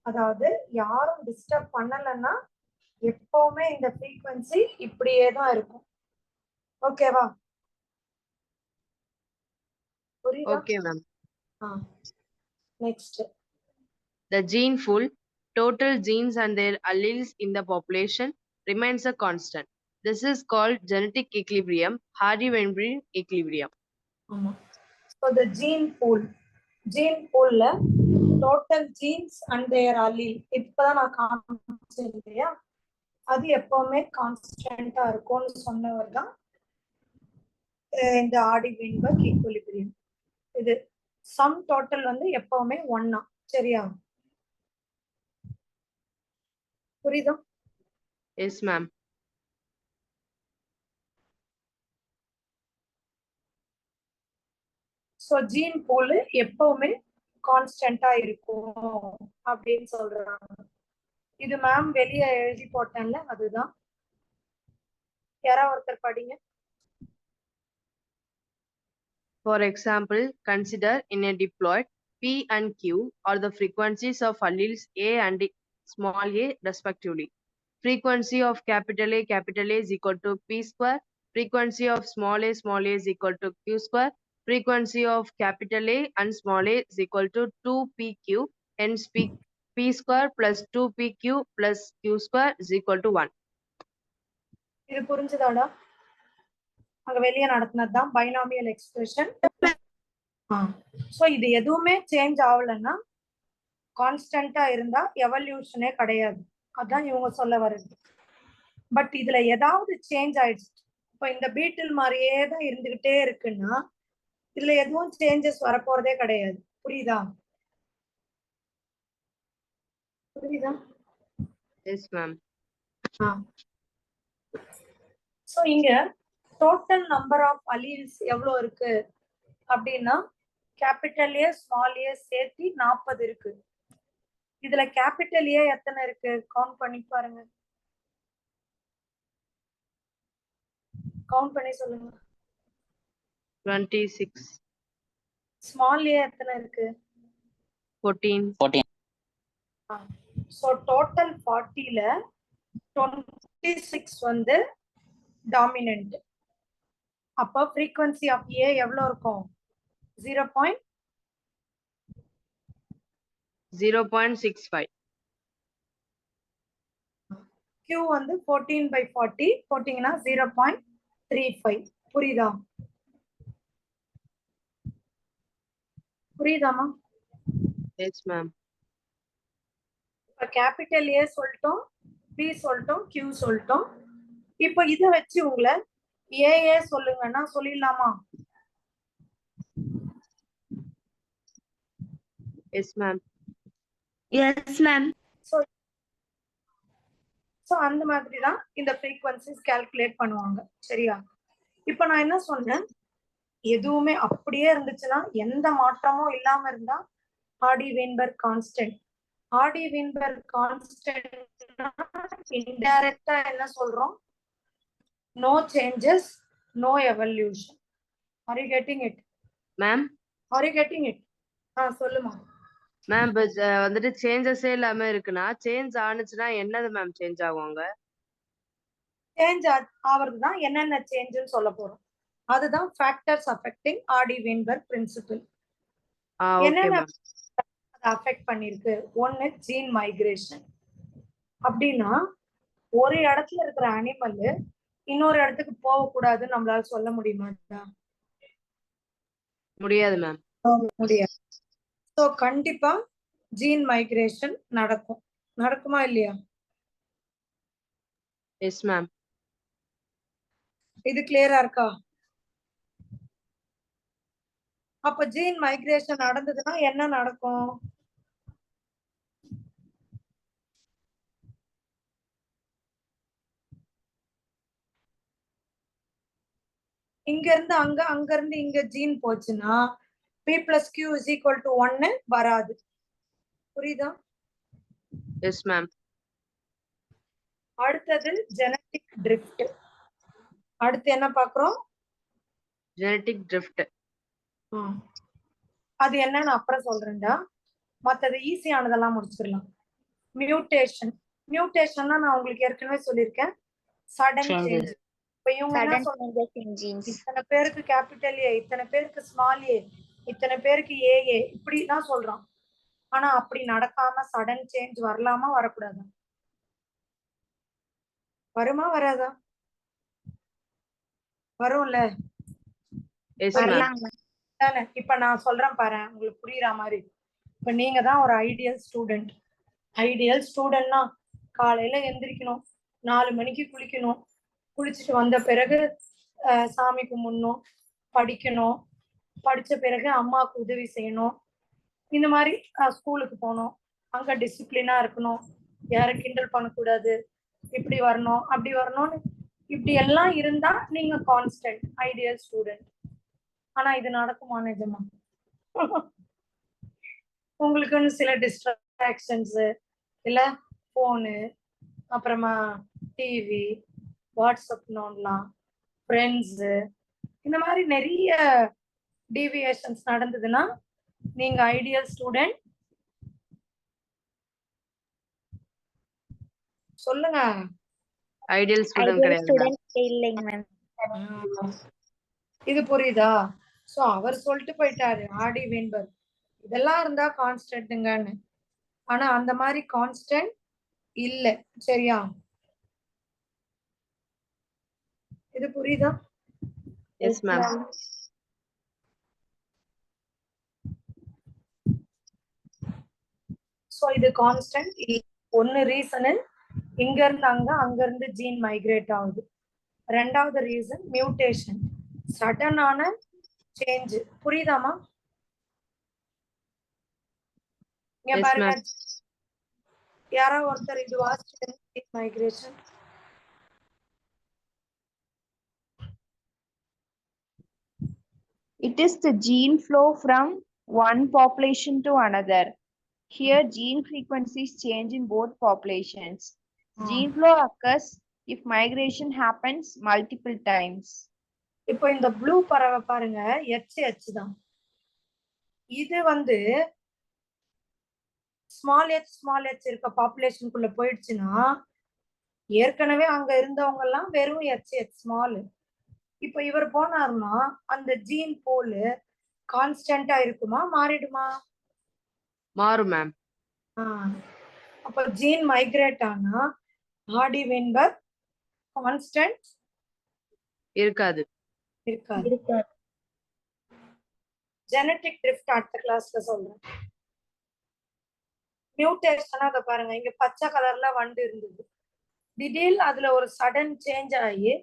அதாவது யாரும் disturb பண்ணலன்னா எப்பவுமே இந்த frequency இப்படியே தான் இருக்கும். ஓகேவா? புரியுதா? Okay, ma'am. Next. The gene pool, total genes and their alleles in the population remains a constant. This is called genetic equilibrium, Hardy-Weinberg equilibrium. So the gene poolல total genes and their allele இப்பதான் நான் காமிச்சேன் இல்லையா? அது எப்பவுமே கான்ஸ்டன்டா இருக்கும்னு சொன்னவர் தான் இந்த ஆடி வீன்பர்க் ஈக்குலிபிரியம். இது சம் டோட்டல் வந்து எப்பவுமே 1 சரியா? புரியுதா? Yes, ma'am. சோ ஜீன் போல் எப்பவுமே கான்ஸ்டன்டா இருக்கும் அப்படின்னு சொல்றாங்க. இது மேம் வெளியே எழுதி போட்டேன்ல, அதுதான். யாராவது ஒருத்தர் படிங்க. For example, consider in a diploid, P and Q are the frequencies of alleles A and small a respectively. Frequency of capital A is equal to P square. Frequency of small a is equal to Q square. Frequency of capital A and small a is equal to 2PQ. Hence P square plus 2PQ plus Q square is equal to 1. இது புரிஞ்சுதாடா? அங்க வெளியே நடத்தினதுதான் binomial expression. So இது எதுவுமே change ஆகலன்னா கான்ஸ்டன்டா இருந்தா எவல்யூஷனே கிடையாது. அதான் இவங்க சொல்ல வருது. பட் இதுல ஏதாவது சேஞ்ச் ஆயிடுச்சு, இப்போ இந்த பீட்டில் மாதிரியே தான் இருந்துகிட்டே இருக்குன்னா இதுல எதுவும் சேஞ்சஸ் வரப்போறதே கிடையாது. புரியுதா? புரியுதா? Yes, ma'am. சோ இங்க டோட்டல் நம்பர் ஆஃப் அலீல்ஸ் எவ்வளவு இருக்கு அப்படின்னா கேபிட்டல் ஏ ஸ்மால் ஏ சேர்த்து 40 இருக்கு. இதுல கேபிட்டல் ஏ எத்தனை இருக்கு கவுண்ட் பண்ணி பாருங்க. கவுண்ட் பண்ணி சொல்லுங்க. 26. ஸ்மால் ஏ எத்தனை இருக்கு? 14. சோ டோட்டல் 40ல 26 வந்து டாமினன்ட். அப்போ frequency ஆஃப் ஏ எவ்வளவு இருக்கும்? 0.65. Q வந்து 14/40 போட்டீங்கன்னா 0.35. புரியுதா? புரியுதாமா? Yes, ma'am. இப்ப கேபிட்டல் ஏ சொல்லிட்டோம், பி சொல்லிட்டோம், கியூ சொல்லிட்டோம். இப்போ இதை வச்சு உங்களை ஏஏ சொல்லுங்கன்னா சொல்லிடலாமா? Yes, ma'am. Yes, ma'am. So அந்த மாதிரி தான் இந்த frequencies கால்குலேட் பண்ணுவாங்க. சரியா? இப்போ நான் என்ன சொன்னேன், எதுவுமே அப்படியே இருந்துச்சுன்னா எந்த மாற்றமும் இல்லாம இருந்தா ஆடி வீன்பர்க் கான்ஸ்டன்ட். ஆடி வீன்பர்க் கான்ஸ்டன்ட் இன்டைரக்டா என்ன சொல்றோம்? No changes, no evolution. Are you getting it? Ma'am? Are you getting it? சொல்லுமா. மேம் இப்போ வந்துட்டு சேஞ்சஸே இல்லாம இருக்குன்னா சேஞ்ச் ஆனிச்சுன்னா என்னது மேம் சேஞ்ச் ஆகுவாங்க? சேஞ்ச் ஆவறது தான் என்னென்ன சேஞ்சுன்னு சொல்ல போறோம். அதுதான் ஃபேக்டர்ஸ் அஃபெக்டிங் ஆடி வீன்பர்க் பிரின்சிபிள். என்னென்ன அஃபெக்ட் பண்ணிருக்கு? ஒன்னு ஜீன் மைக்ரேஷன். அப்படின்னா ஒரு இடத்துல இருக்கிற அனிமல் இன்னொரு இடத்துக்கு போகக்கூடாதுன்னு நம்மளால சொல்ல முடியுமா? முடியாது மேம். முடியாது. ஸோ கண்டிப்பா ஜீன் மைக்ரேஷன் நடக்கும். நடக்குமா இல்லையா? S ma'am. இது கிளியரா இருக்கா? அப்ப ஜீன் மைக்ரேஷன் நடந்ததுன்னா என்ன நடக்கும்? இங்க இருந்து அங்க, அங்க இருந்து இங்க ஜீன் போச்சுன்னா P plus Q is equal to 1 வராது. புரியுதா? Yes ma'am. அடுத்தது ஜெனடிக் ட்ரிஃப்ட். அடுத்து என்ன பாக்குறோம்? Genetic drift. அது என்னன்னு அப்புறம் சொல்றேன்டா. மத்தது ஈஸியானதெல்லாம் முடிச்சிடலாம். மியூட்டேஷன். மியூட்டேஷன்னா நான் உங்களுக்கு ஏற்கனவே சொல்லியிருக்கேன், சடன் சேஞ்ச். இப்ப இவங்க என்ன சொல்றாங்க, இத்தனை பேருக்கு கேபிட்டல் ஏ, இத்தனை பேருக்கு ஸ்மால் ஏ, இத்தனை பேருக்கு ஏஏ, இப்படிதான் சொல்றான். ஆனா அப்படி நடக்காம சடன் சேஞ்ச் வரலாமா வரக்கூடாதா? வருமா வராதா? வரும்ல. இப்ப நான் சொல்றேன் பாரு, உங்களுக்கு புரியுற மாதிரி. இப்ப நீங்க தான் ஒரு ஐடியல் ஸ்டூடெண்ட். ஐடியல் ஸ்டூடெண்ட்னா காலையில எந்திரிக்கணும், 4 மணிக்கு குளிக்கணும். குளிச்சுட்டு வந்த பிறகு சாமி கும்பிடணும், படிக்கணும். படிச்ச பிறகு அம்மாவுக்கு உதவி செய்யணும். இந்த மாதிரி ஸ்கூலுக்கு போகணும். அங்க டிசிப்ளினா இருக்கணும். யாரை கிண்டல் பண்ணக்கூடாது. இப்படி வரணும், அப்படி வரணும்னு இப்படி எல்லாம் இருந்தா நீங்க கான்ஸ்டன்ட் ஐடியல் ஸ்டூடெண்ட். ஆனா இது நடக்குமா நிஜமா? உங்களுக்குன்னு சில டிஸ்ட்ராக்ஷன்ஸ் இல்ல போனு, அப்புறமா டிவி, வாட்ஸ்அப் நோண்டலாம், ஃப்ரெண்ட்ஸு, இந்த மாதிரி நிறைய டீவியேஷன்ஸ் நடந்ததுன்னா நீங்க ஐடியல் ஸ்டூடெண்ட் சொல்லுங்க. ஐடியல் ஸ்டூடெண்ட் ஐடியல் கிடையாது மேம். ஸ்டூடெண்ட் இல்லைங்க மேம். இது புரியுதா? சோ அவர் சொல்லிட்டு போயிட்டாரு ஆடி வென்பர் இதெல்லாம் இருந்தா கான்ஸ்டன்ட்ங்கன்னு. ஆனா அந்த மாதிரி கான்ஸ்டன்ட் இல்ல. சரியா? இது புரியுதா? Yes ma'am. சோ இது கான்ஸ்டன்ட் ஒன்னு ரீசனு இங்க இருந்து அங்க இருந்து ஜீன் மைக்ரேட் ஆகுது. ரெண்டாவது ரீசன் மியூட்டேஷன், சடனான சேஞ்ச். புரியுதாமா? இங்க Yes, பாருங்க, ma'am. யாரோ ஒருத்தர் இது வாசிச்சு migration. It is the gene flow from one population to another. Here, gene frequencies change in both populations. Gene flow occurs if migration happens multiple times. இப்போ இந்த blue பறவை பாருங்க, எச் தான். இது வந்து ஸ்மால் எச் இருக்க பாப்புலேஷனுக்குள்ள போயிடுச்சுன்னா ஏற்கனவே அங்க இருந்தவங்க எல்லாம் வெறும் எச் ஸ்மால். இப்போ இவர் போனாருன்னா அந்த ஜீன் போல் கான்ஸ்டன்டா இருக்குமா, மாறிடுமா? மாறும் மேம். அப்ப ஜீன் மைக்ரேட் ஆனா ஆடி வென்பர் கான்ஸ்டன்ட் இருக்காது. ஜெனடிக் ட்ரிஃப்ட் அடுத்த கிளாஸ்ல சொல்றேன். மியூட்டேஷன் அத பாருங்க, இங்க பச்சை கலர்ல வண்டு இருந்தது, திடீர்னு அதுல ஒரு சடன் சேஞ்ச் ஆகி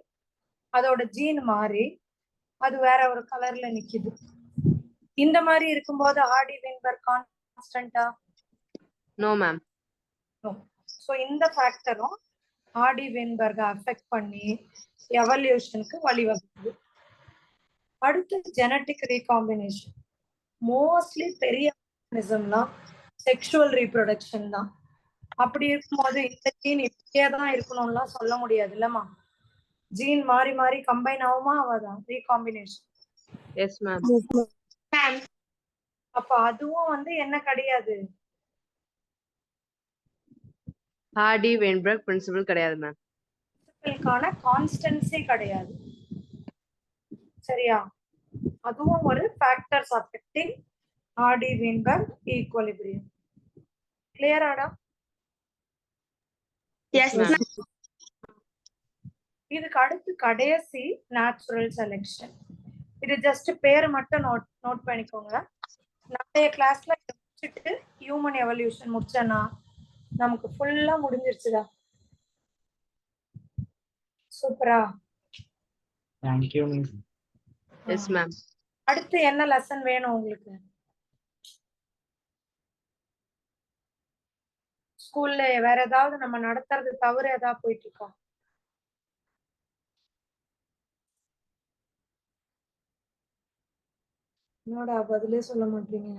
அதோட ஜீன் மாறி அது வேற ஒரு கலர்ல நிக்குது. இந்த மாதிரி இருக்கும்போது ஆடி வென்பர் கான்ஸ்டன்டா? No ma'am. சோ இந்த ஃபேக்டரும் ஆடி வென்பர்க அஃபெக்ட் பண்ணி எவல்யூஷனுக்கு வழிவகுக்குது. அடுத்து ஜெனடிக் ரீகாம்பினேஷன். மோஸ்ட்லி பெரிய ஆர்கானிசம்லாம் செக்ஷுவல் ரீப்ரொடக்ஷன் தான். அப்படி இருக்கும்போது இந்த ஜீன் இப்படியே தான் இருக்கணும்லாம் சொல்ல முடியாது இல்லம்மா. ஜீன் மாறி மாறி கம்பைன் ஆகுமா ஆகாதான் ரீகாம்பினேஷன்? Yes ma'am. அப்ப அதுவும் வந்து என்ன கிடையாது, ஹார்டி வெயின்பெர்க் பிரின்சிபல் கிடையாது மேம். கான்ஸ்டன்சி கிடையாது. சரியா? அதுவும் ஒரு factors affecting Hardy Weinberg equilibrium. கிளியராடா? Yes, ma'am. இதுக்கு அடுத்து கடைசி நேச்சுரல் செலெக்ஷன். இது ஜஸ்ட் பேர் மட்டும் நோட் பண்ணிக்கோங்க. நிறைய கிளாஸ்ல முடிச்சுட்டு ஹியூமன் எவல்யூஷன் முடிச்சேன்னா நமக்கு ஃபுல்லா முடிஞ்சிருச்சுதா. சூப்பரா? Thank you, miss. S ma'am. அடுத்து என்ன லெசன் வேணும் உங்களுக்கு? ஸ்கூல்ல வேற ஏதாவது நம்ம நடத்துறது தவிர ஏதாவது போயிட்டு இருக்கா? என்னோட பதிலே சொல்ல மாட்டீங்க.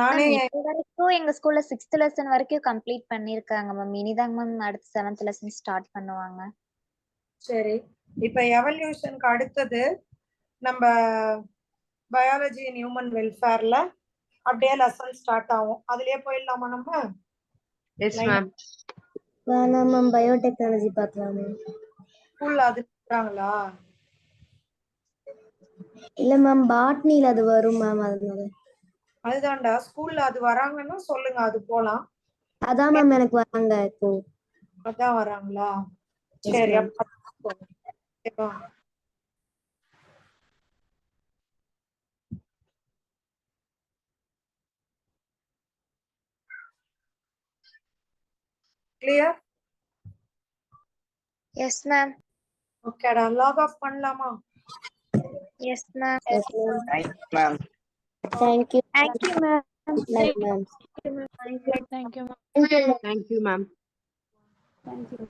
நானே இப்போ வரைக்கும் எங்க ஸ்கூல்ல 6th லெசன் வரைக்கும் கம்ப்ளீட் பண்ணிருக்காங்க மேம். இனிதாங்க மேம் அடுத்து 7th லெசன் ஸ்டார்ட் பண்ணுவாங்க. சரி, இப்ப எவல்யூஷனுக்கு அடுத்தது நம்ம பயாலஜி அண்ட் ஹியூமன் வெல்ஃபேர்ல அப்படியே லெசன் ஸ்டார்ட் ஆகும். அதுலயே போயிடலாமா நம்ம? Yes ma'am. வேணாம் மேம், பயோடெக்னாலஜி பார்க்கலாமே. ஸ்கூல்ல அது இருக்காங்களா? இல்ல மேம், பாட்னில அது வரும் மேம், அதனால. அதுதான்டா, ஸ்கூல்ல அது வராங்கன்னா சொல்லுங்க, அது போலாம். அதான் மேம் எனக்கு வராங்க இப்போ. அதான் வராங்களா? Yes, சரி, ma'am. அப்ப கிளியர்? Yes ma'am. ஓகேடா, லாக் ஆஃப் பண்ணலாமா? Yes ma'am. Ma'am thank you thank you ma'am. Ma'am. Thank you ma'am. Thank you, ma'am. Thank you.